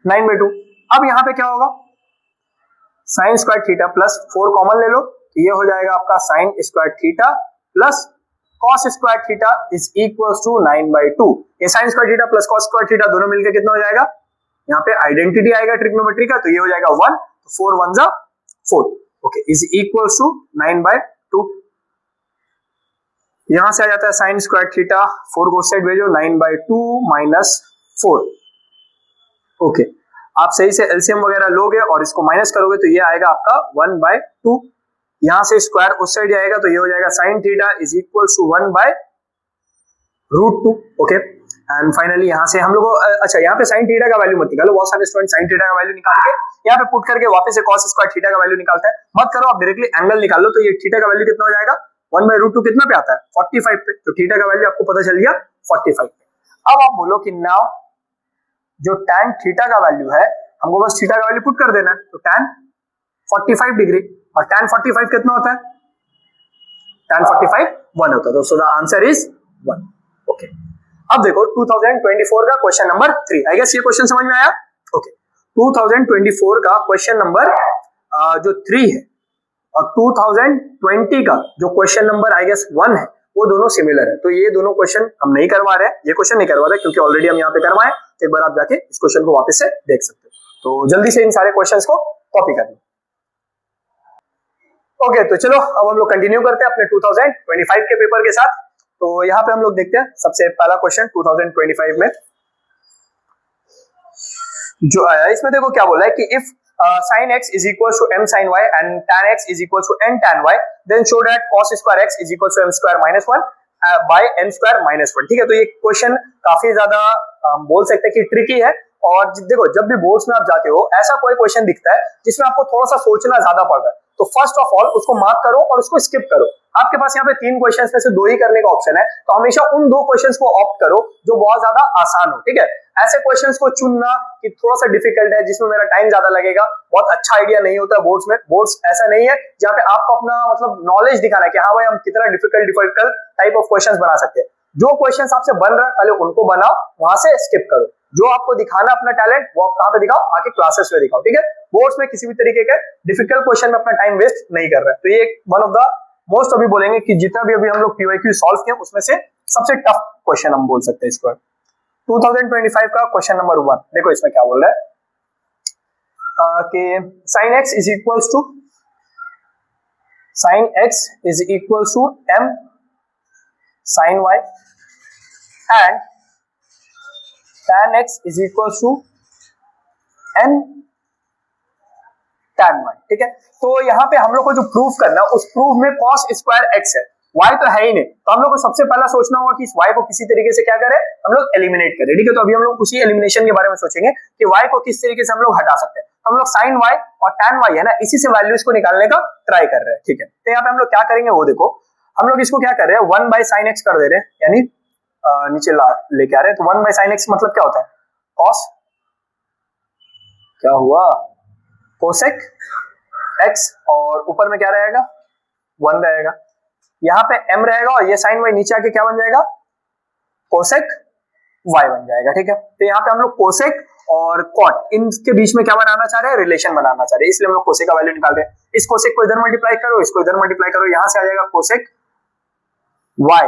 9/2। अब यहाँ पे क्या होगा, sin square theta plus 4 common ले लो, तो ये हो जाएगा आपका sin square theta plus cos square theta is equals to 9/2। ये sin square theta plus cos square theta दोनों मिलकर कितना हो जाएगा, यहाँ पे आइडेंटिटी आएगा ट्रिग्नोमेट्री का, तो ये हो जाएगा 1, 4 1 जा 4। Okay, is equals to 9/2। यहां से आ जाता है sin स्क्वायर थीटा, 4 को साइड भेजो, 9/2 माइनस 4। ओके, आप सही से एलसीएम वगैरह लोगे और इसको माइनस करोगे तो ये आएगा आपका 1/2। यहां से स्क्वायर उस साइड जाएगा तो ये हो जाएगा sin theta is equals to 1/√2। Okay, and finally यहां से हम लोग अच्छा यहाँ पे sin थीटा का वैल्यू मत निकालो, बहुत सारे स्टूडेंट sin थीटा का वैल्यू निकाल के यहाँ पे पुट करके वापस से cos स्क्वायर थीटा का वैल्यू निकालता है। मत करो, आप डायरेक्टली एंगल निकाल लो। तो ये थीटा का वैल्यू कितना हो जाएगा, 1/√2 कितना पे आता है, 45 पे। तो थीटा का वैल्यू आपको पता चल गया 45 पे। अब आप बोलो कि नाउ जो tan थीटा का वैल्यू है हमको बस थीटा का वैल्यू पुट कर देना है, तो tan 45 डिग्री और tan 45 कितना होता है, tan 45 1 होता है। तो so the answer is 1। Okay, अब देखो 2024 का क्वेश्चन नंबर 3। आई गेस ये क्वेश्चन समझ में आया। ओके, 2024 का क्वेश्चन नंबर जो 3 है और 2020 का जो क्वेश्चन नंबर आई गेस 1 है वो दोनों सिमिलर है। तो ये दोनों क्वेश्चन हम नहीं करवा रहे हैं, ये क्वेश्चन नहीं करवा रहे क्योंकि ऑलरेडी हम यहाँ पे करवाए। एक बार आप जाके इस क्वेश्चन को वापस से देख सकते हो। तो जल्दी से इन सारे क्वेश्चंस को कॉपी कर लो। ओके, तो चलो अब हम लोग कंटिन्यू करते हैं अपने 2025 के पेपर के साथ। तो यहाँ पे हम लोग देखते हैं सबसे पहला क्वेश्चन 2025 में जो आया, इसमें देखो क्या बोला है कि if sin x is equals to m sin y and tan x is equals to n tan y, then show that cos square x is equals to m square minus 1 by n square minus 1। ठीक है, तो ये question काफी ज्यादा बोल सकते हैं कि ट्रिकी है और देखो जब भी बोर्ड्स में आप जाते हो ऐसा कोई क्वेश्चन दिखता है जिसमें आपको थोड़ा सा सोचना ज्यादा पड़ रहा है, तो फर्स्ट ऑफ ऑल उसको मार्क करो और उसको स्किप करो। आपके पास यहाँ पे 3 क्वेश्चंस में से 2 ही करने का ऑप्शन है, तो हमेशा उन 2 क्वेश्चंस को ऑप्ट करो जो बहुत ज्यादा आसान हो, ठीक है। ऐसे क्वेश्चंस को चुनना कि थोड़ा सा डिफिकल्ट है, जिसमें मेरा टाइम ज्यादा लगेगा, बहुत अच्छा आइडिया नहीं होता है बोर्ड्स में। बोर्ड्स ऐसा नहीं है जहाँ पे आपको अपना मतलब नॉलेज दिखाना है कि हाँ भाई हम कितना डिफिकल्ट टाइप ऑफ क्वेश्चंस बना सकते हैं। जो क्वेश्चंस आपसे बन रहा है पहले उनको बनाओ, वहां से स्किप करो। जो आपको दिखाना अपना टैलेंट वो आप कहां पे दिखाओ, आके क्लासेस में दिखाओ, ठीक है। बोर्ड्स में किसी भी तरीके के डिफिकल्ट क्वेश्चन में अपना टाइम वेस्ट नहीं कर रहा है। तो ये वन ऑफ द मोस्ट अभी बोलेंगे कि जितना भी अभी हम लोग पीवाईक्यू सॉल्व किए उसमें से सबसे टफ क्वेश्चन हम बोल सकते हैं इसको। 2025 का क्वेश्चन नंबर 1 देखो इसमें क्या बोल रहा है कि sin x is equals to m sin y and tan x is equals to n tan y, ठीक है। तो यहाँ पे हम लोग को जो प्रूफ करना है उस प्रूफ में cos स्क्वायर x है, y तो है ही नहीं, तो हम लोग को सबसे पहला सोचना होगा कि इस y को किसी तरीके से क्या करें, हम लोग एलिमिनेट करें, ठीक है। तो अभी हम लोग उसी एलिमिनेशन के बारे में सोचेंगे कि y को किस तरीके से हम लोग हटा सकते हैं। हम लोग sin y और tan y है ना, इसी से वैल्यूज को निकालने का ट्राई कर रहे हैं, ठीक है। तो यहाँ पे हम लोग क्या करेंगे वो देखो, हम लोग इसको क्या कर रहे हैं 1 बाय साइन एक्स कर दे रहे हैं, यानी नीचे लेके आ रहे हैं। तो 1 बाय साइन एक्स मतलब क्या होता है, कॉस, क्या हुआ, कोसेक एक्स, और ऊपर में क्या रहेगा 1 रहेगा, यहाँ पे m रहेगा, और ये साइन वाई नीचे आके क्या बन जाएगा, कोसेक y बन जाएगा, ठीक है। तो यहाँ पे हम लोग कोसेक और कॉट इनके बीच में क्या बनाना चाह रहे हैं, रिलेशन बनाना चाह रहे हैं, इसलिए हम लोग कोसेक का वैल्यू निकाल रहे हैं। इस कोसेक को इधर मल्टीप्लाई करो, इसको इधर मल्टीप्लाई करो, यहां से आ जाएगा cosec y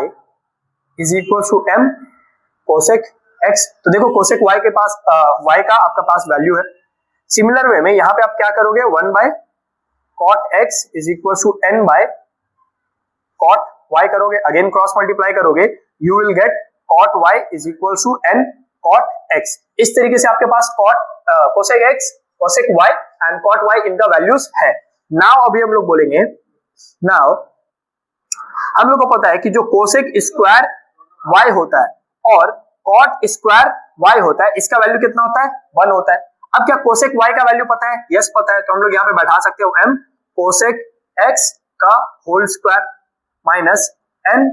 is equal to m cosec x। तो देखो कोसेक y के पास y का आपका पास वैल्यू है। सिमिलर वे में यहाँ पे आप क्या करोगे 1 by cot x is equal to n by cot y करोगे, अगेन क्रॉस मल्टीप्लाई करोगे, you will get cot y is equal to n cot x। इस तरीके से आपके पास cosec x, cosec y and cot y इनका values है। Now अभी हम लोग बोलेंगे, नाउ हम लोग को पता है कि जो कोसेक स्क्वायर y होता है और कॉट स्क्वायर y होता है, इसका वैल्यू कितना होता है, 1 होता है। अब क्या कोसेक y का वैल्यू पता है, यस पता है, तो हम लोग यहाँ पे बैठा सकते हो m कोसेक x का whole square minus n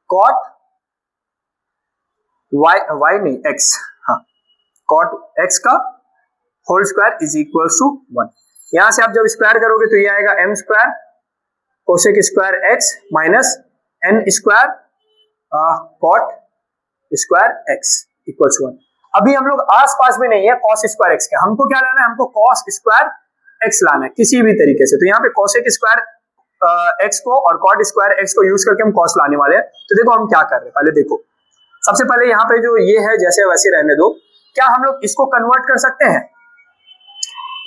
cot y नहीं x, हाँ कॉट x का whole square is equal to 1। यहां से आप जब स्क्वायर करोगे तो ये आएगा m square cosec square x minus n square cot square x equal to 1। अभी हम लोग आस पास में नहीं है cos स्क्वायर x के, हमको क्या लाना है, हमको cos स्क्वायर x लाना है किसी भी तरीके से। तो यहाँ पे कोसेक स्क्वायर x को और कॉट स्क्वायर x को यूज करके हम cos लाने वाले हैं। तो देखो हम क्या कर रहे हैं, पहले देखो, सबसे पहले यहाँ पे जो ये है जैसे वैसे रहने दो, क्या हम लोग इसको कन्वर्ट कर सकते हैं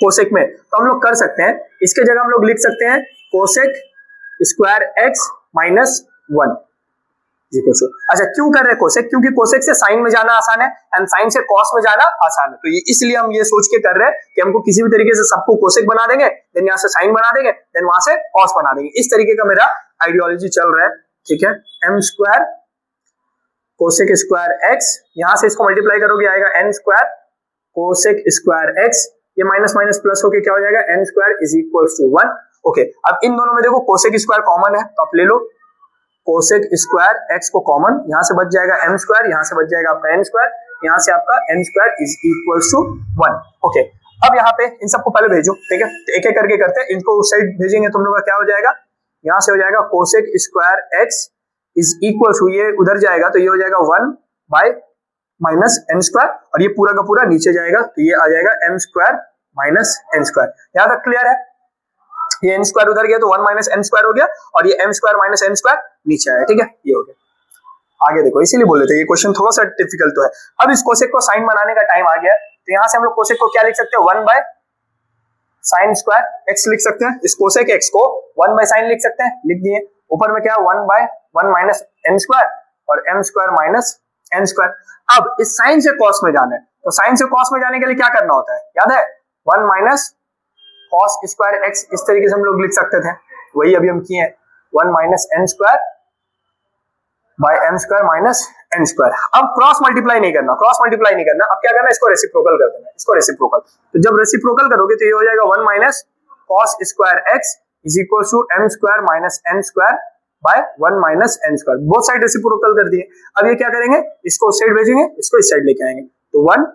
कोसेक में, तो हम लोग कर सकते हैं। इसके जगह हम लोग लिख सकते हैं कोसेक स्क्वायर x माइनस 1। अच्छा क्यों कर रहे हैं कोसेक, क्योंकि कोसेक से साइन में जाना आसान है एंड साइन से कॉस में जाना आसान है। तो ये इसलिए हम ये सोच के कर रहे हैं कि हमको किसी भी तरीके से सबको कोसेक बना देंगे, देन यहाँ से साइन बना देंगे, देन वहां से कॉस बना देंगे। इस तरीके का मेरा आइडियोलॉजी चल रहा है, ठीक है। m square cosec square x, यहां से इसको मल्टीप्लाई करोगे आएगा n square cosec square x, ये माइनस माइनस प्लस होके क्या हो जाएगा n square is equal to 1। Okay, अब इन दोनों में देखो कोसेक स्क्वायर कॉमन है, तो आप ले लो कोसेक स्क्वायर x को कॉमन, यहां से बच जाएगा m स्क्वायर, यहां से बच जाएगा आपका n स्क्वायर, यहां से आपका n square is equal to 1। Okay, अब यहाँ पे इन सबको पहले भेजो, ठीक है। तो एक एक करके करते हैं, इनको उस साइड भेजेंगे तुम लोग का क्या हो जाएगा, यहां से हो जाएगा cosec square x is equal to, ये उधर जाएगा तो ये हो जाएगा 1 बाय माइनस n स्क्वायर, और ये पूरा का पूरा नीचे जाएगा तो ये आ जाएगा m square minus n square. यहां तक क्लियर है, ये n स्क्वायर उधर गया तो 1 माइनस n स्क्वायर हो गया, और ये m square minus n square नीचे आया, ठीक है, ये हो गया। आगे देखो, इसीलिए बोल रहे थे ये क्वेश्चन थोड़ा सा डिफिकल्ट तो है। अब इस कोसेक को साइन बनाने का टाइम आ गया, तो यहां से हम लोग कोसेक को क्या लिख सकते हैं, 1 बाय साइन स्क्वायर x लिख सकते हैं। इस कोसेक x को 1 बाय साइन लिख सकते हैं, लिख दिए। ऊपर में क्या 1 बाय 1 माइनस n स्क्वायर और m square minus n square. अब इस साइन से कॉस में जाना है, तो साइन से कॉस में जाने के लिए क्या करना होता है, याद है 1 माइनस कॉस स्क्वायर x, इस तरीके से हम लोग लिख सकते थे, वही अभी हम किए हैं 1 minus n square by m square minus n square. अब क्रॉस मल्टीप्लाई नहीं करना, अब क्या करना, इसको रेसिप्रोकल कर देना, इसको रेसिप्रोकल। तो जब रेसिप्रोकल करोगे तो ये हो जाएगा 1 minus cos square x is equal to m square minus n square by 1 minus n square. Both side reciprocal कर दिए। अब ये क्या करेंगे, इसको उस साइड भेजेंगे, इसको इस साइड लेके आएंगे, तो 1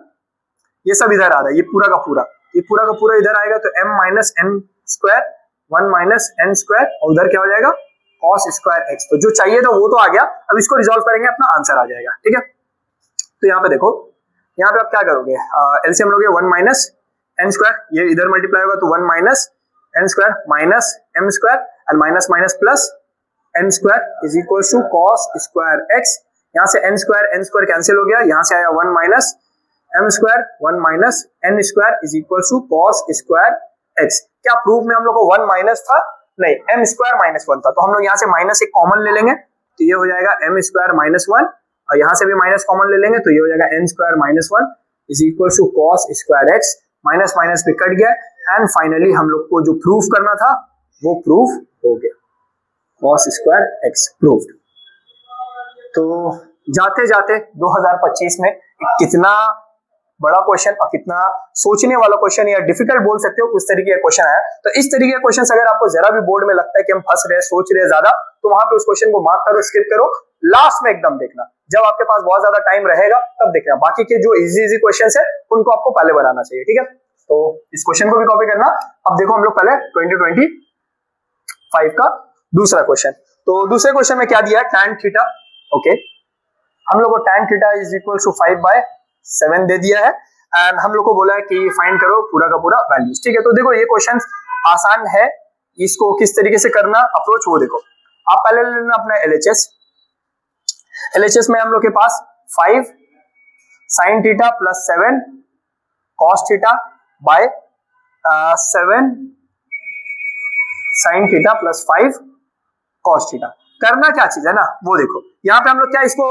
ये सब इधर आ रहा है, ये पूरा का पूरा इधर आएगा, तो m minus n square 1 minus n square और उधर क्या हो जाएगा कॉस स्क्वायर एक्स। तो जो चाहिए था वो तो आ गया, अब इसको रिजॉल्व करेंगे, अपना आंसर आ जाएगा। ठीक है, तो यहाँ पे देखो, यहाँ पे आप क्या करोगे, एलसीएम लोगे 1 माइनस एन स्क्वायर, ये इधर मल्टीप्लाई होगा तो 1 minus n square minus m square and minus minus plus n square is equal to cos square x. यहाँ से एन स्क्वायर कैंसिल हो गया, यहाँ से आया 1 minus m square 1 minus n square is equal to cos square x. क्या proof में हम लोग को 1 माइनस था, नहीं, एम स्क्वायर माइनस 1 था, तो हम लोग यहाँ से माइनस एक कॉमन ले लेंगे, तो ये हो जाएगा एम स्क्वायर माइनस 1 और यहाँ से भी माइनस कॉमन ले लेंगे, तो ये हो जाएगा n square minus 1 is equal to cos square x. Minus minus भी कट गया एंड फाइनली हम लोग को जो प्रूफ करना था वो प्रूफ हो गया, कॉस स्क्वायर एक्स प्रूव्ड। तो जाते जाते 2025 में कितना बड़ा क्वेश्चन और कितना सोचने वाला क्वेश्चन या डिफिकल्ट बोल सकते हो उस तरीके का क्वेश्चन आया। तो इस तरीके का क्वेश्चन अगर आपको जरा भी बोर्ड में लगता है कि हम फंस रहे सोच रहे ज्यादा, तो वहां पे उस क्वेश्चन को मार्क करो, स्किप करो, लास्ट में एकदम देखना, जब आपके पास बहुत ज्यादा टाइम रहेगा तब देखना। बाकी के जो इजी क्वेश्चन है उनको आपको पहले बनाना चाहिए। ठीक है, तो इस क्वेश्चन को भी कॉपी करना। अब देखो हम लोग पहले 2025 का दूसरा क्वेश्चन, तो दूसरे क्वेश्चन में क्या दिया है, tan थीटा। ओके, हम लोग को tan theta is equal to 5/7 दे दिया है एंड हम लोग को बोला है कि फाइंड करो पूरा का पूरा वैल्यूज। ठीक है, तो देखो ये क्वेश्चन आसान है, इसको किस तरीके से करना अप्रोच वो देखो। आप पहले ले लेना अपना एलएचएस में हम लोग के पास 5 sin theta plus 7 cos theta bye 7 sin theta plus 5 cos theta. करना क्या चीज है ना वो देखो, यहाँ पे हम लोग क्या इसको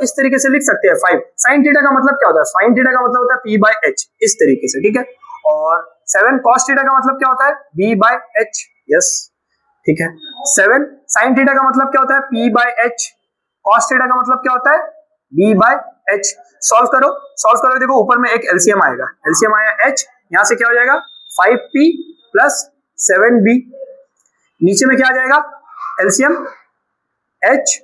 इस तरीके से लिख सकते हैं, 5 sin थीटा का मतलब क्या होता है, sin थीटा का मतलब होता है p/h, इस तरीके से। ठीक है, और 7 cos थीटा का मतलब क्या होता है, b/h। यस, ठीक है, 7 sin थीटा का मतलब क्या होता है, p/h, cos थीटा का मतलब क्या होता है, b/h। सॉल्व करो, देखो ऊपर में एक एलसीएम आएगा, एलसीएम आया h, यहाँ से क्या हो जाएगा 5p प्लस 7b, नीचे में क्या आ जाएगा एलसीएम h,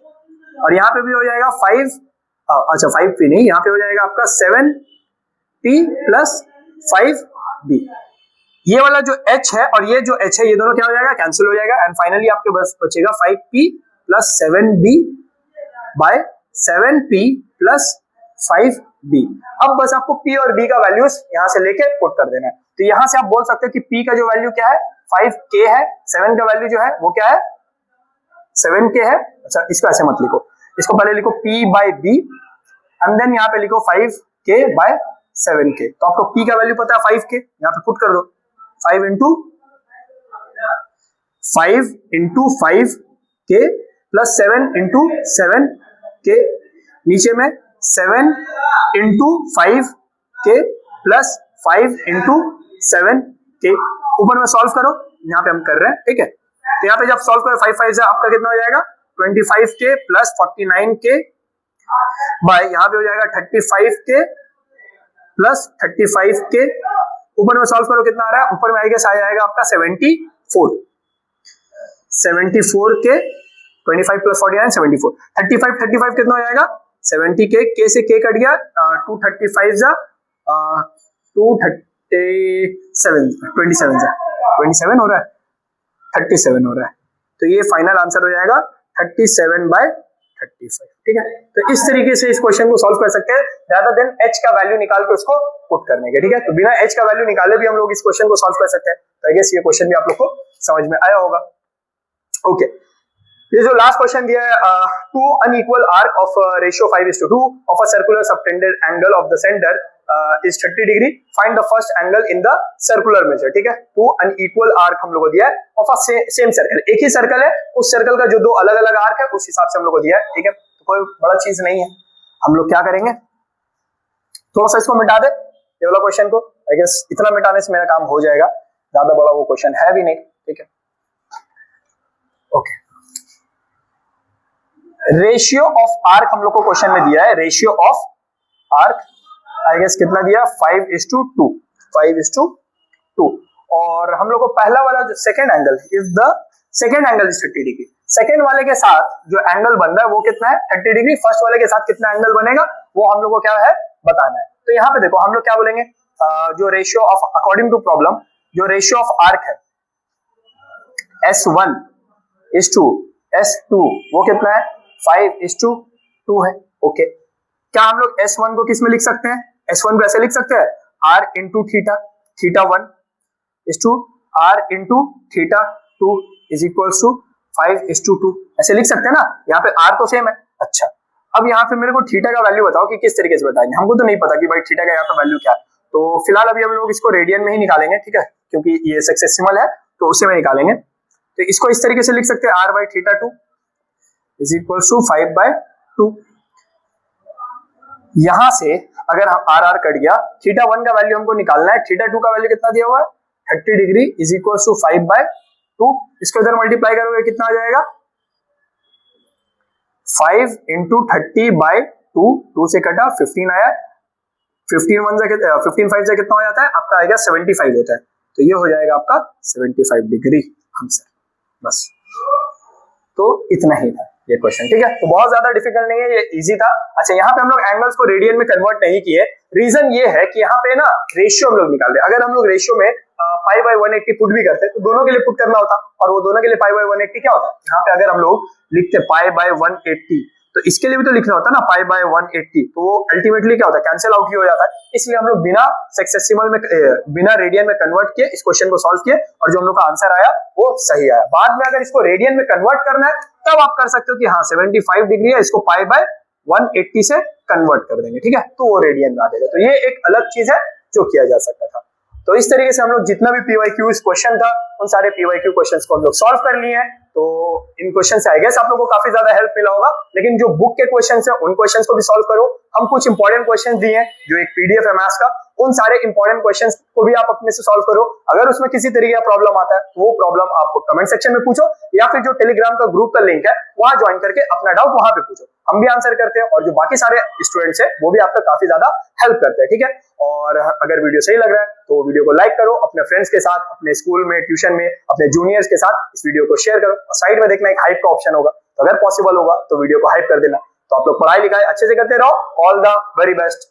और यहाँ पे भी हो जाएगा 5p नहीं, यहाँ पे हो जाएगा आपका 7p प्लस 5b। ये वाला जो h है और ये जो h है ये दोनों क्या हो जाएगा, कैंसिल हो जाएगा एंड फाइनली आपके पास बचेगा 5p plus 7b bye 7p plus 5b। अब बस आपको p और b का वैल्यूज यहाँ से लेके पुट कर देना है। तो यहाँ से आप बोल सकते हो कि p का जो वैल्यू क्या है 5k है, 7 का वैल्यू जो है वो क्या है 7k है। अच्छा, इसको ऐसे मत लिखो, इसको पहले लिखो p/b एंड देन यहाँ पे लिखो 5k बाय 7k। तो आपको p का वैल्यू पता है 5k, यहाँ पे पुट कर दो 5 into 5k plus 7 into 7k, नीचे में 7 into 5k plus 5 into 7k, ऊपर में सॉल्व करो, यहाँ पे हम कर रहे हैं। ठीक है, तो यहाँ पे जब सॉल्व करो 5 5 से आपका कितना हो जाएगा 25k प्लस 49k बाय यहाँ पे हो जाएगा 35k प्लस 35k, ऊपर में सॉल्व करो कितना आ रहा है, ऊपर में आ जाएगा आपका 74k 25 प्लस 49 74, 35 कितना हो जाएगा 70k, k से k कट गया 235 जा 27 हो रहा है 37 हो रहा है, तो ये फाइनल आंसर हो जाएगा 37/35। ठीक है, तो इस तरीके से इस क्वेश्चन को सॉल्व कर सकते हैं rather than h का वैल्यू निकाल के उसको पुट करने के। ठीक है, तो बिना h का वैल्यू निकाले भी हम लोग इस क्वेश्चन को सॉल्व कर सकते हैं। तो आई गेस ये क्वेश्चन भी आप लोग को समझ में आया होगा। ओके, ये जो लास्ट क्वेश्चन दिया है, two unequal arc of ratio 5:2 of a circular subtended angle of the centre is 30 degree, find the first angle in the circular measure. ठीक है, टू अनइक्वल आर्क हम लोग को दिया है ऑफ अ सेम सर्कल, एक ही सर्कल है, उस सर्कल का जो दो अलग अलग आर्क है उस हिसाब से हम लोग को दिया है। ठीक है, तो कोई बड़ा चीज नहीं है, हम लोग क्या करेंगे थोड़ा सा इसको मिटा दे ये वाला क्वेश्चन को, आई गेस इतना मिटाने से मेरा काम हो जाएगा, ज्यादा बड़ा वो क्वेश्चन है भी नहीं। ठीक है, ओके, रेशियो ऑफ आर्क हम लोग को क्वेश्चन में दिया है, ratio of arc I guess कितना दिया, 5:2, 5:2। और हम लोग को पहला वाला जो second angle, if the second angle is 30 degree, second वाले के साथ जो एंगल बन रहा है वो कितना है, 30 डिग्री। फर्स्ट वाले के साथ कितना एंगल बनेगा वो हम लोग को क्या है बताना है। तो यहाँ पे देखो हम लोग क्या बोलेंगे, जो ratio of, according to problem, जो रेशियो ऑफ आर्क है S1:2 S2 वो कितना है, 5:2 है। ओके, क्या हम लोग S1 को किस में लिख सकते हैं, S1 को ऐसे लिख सकते हैं, R into theta, θ1 R into θ2 is equal to 5:2 ऐसे लिख सकते हैं ना। यहाँ पे R तो सेम है। अच्छा, अब यहाँ पे मेरे को थीटा का वैल्यू बताओ कि किस तरीके से बताएंगे, हमको तो नहीं पता कि भाई थीटा का यहाँ पे वैल्यू क्या है। तो फिलहाल अभी हम लोग इसको रेडियन में ही निकालेंगे, ठीक है, क्योंकि ये सक्सेसिमल है तो उसी में निकालेंगे। तो इसको इस तरीके से लिख सकते हैं, R/θ2 इज इक्वल टू 5/2। यहां से अगर हम R कट गया, θ1 का वैल्यू हमको निकालना है, θ2 का वैल्यू कितना दिया हुआ है 30 डिग्री इज इक्वल टू 5/2। इसको इधर मल्टीप्लाई करोगे कितना आ जाएगा, 5 इंटू 30/2, 2 से कटा 15 आया, 15 5 से कितना हो जाता है आपका, आएगा 75 होता है। तो ये हो जाएगा आपका 75 डिग्री आंसर। बस, तो इतना ही था ये क्वेश्चन, ठीक है। तो बहुत ज्यादा डिफिकल्ट नहीं है, ये इजी था। अच्छा, यहाँ पे हम लोग एंगल्स को रेडियन में कन्वर्ट नहीं किए, रीजन ये है कि यहाँ पे ना रेशियो हम लोग निकाल रहे हैं। अगर हम लोग रेशियो में π/180 पुट भी करते तो दोनों के लिए पुट करना होता, और वो दोनों के लिए π/180 क्या होता है, यहाँ पे अगर हम लोग लिखते π/180 तो इसके लिए भी तो लिखना होता है ना π/180, तो वो अल्टीमेटली क्या होता है, कैंसिल आउट ही हो जाता है। इसलिए हम लोग बिना सक्सेसिमल में, बिना रेडियन में कन्वर्ट किए इस क्वेश्चन को सॉल्व किए, और जो हम लोग का आंसर आया वो सही आया। बाद में अगर इसको रेडियन में कन्वर्ट करना है तब आप कर सकते हो कि हाँ 75 डिग्री है, इसको π/180 से कन्वर्ट कर देंगे, ठीक है, तो वो रेडियन में आ जाएगा। तो ये एक अलग चीज है जो किया जा सकता था। तो इस तरीके से हम लोग जितना भी PYQ क्वेश्चन था उन सारे PYQ क्वेश्चंस को हम लोग सॉल्व कर लिए हैं। तो इन क्वेश्चन से आई गेस आप लोगों को काफी ज्यादा हेल्प मिला होगा, लेकिन जो बुक के क्वेश्चंस है उन क्वेश्चंस को भी सॉल्व करो। हम कुछ इंपॉर्टेंट क्वेश्चंस दिए हैं, जो एक PDF है मैथ्स का, उन सारे इंपॉर्टेंट क्वेश्चंस को भी आप अपने से सॉल्व करो। अगर उसमें किसी तरीके का प्रॉब्लम आता है तो वो प्रॉब्लम आप कमेंट सेक्शन में पूछो, या फिर जो टेलीग्राम का ग्रुप का लिंक है वहां ज्वाइन करके अपना डाउट वहां पे पूछो, हम भी आंसर करते हैं, और जो बाकी सारे स्टूडेंट्स हैं वो भी आपका काफी ज्यादा हेल्प करते हैं, ठीक है। और अगर वीडियो सही लग रहा है तो वीडियो को लाइक करो, अपने फ्रेंड्स के साथ, अपने स्कूल में, ट्यूशन में, अपने जूनियर्स के साथ इस वीडियो को शेयर करो। और साइड में देखना एक हाइप का ऑप्शन होगा, तो अगर पॉसिबल होगा तो वीडियो को हाइप कर देना। तो आप लोग पढ़ाई लिखाई अच्छे से करते रहो। All the very best.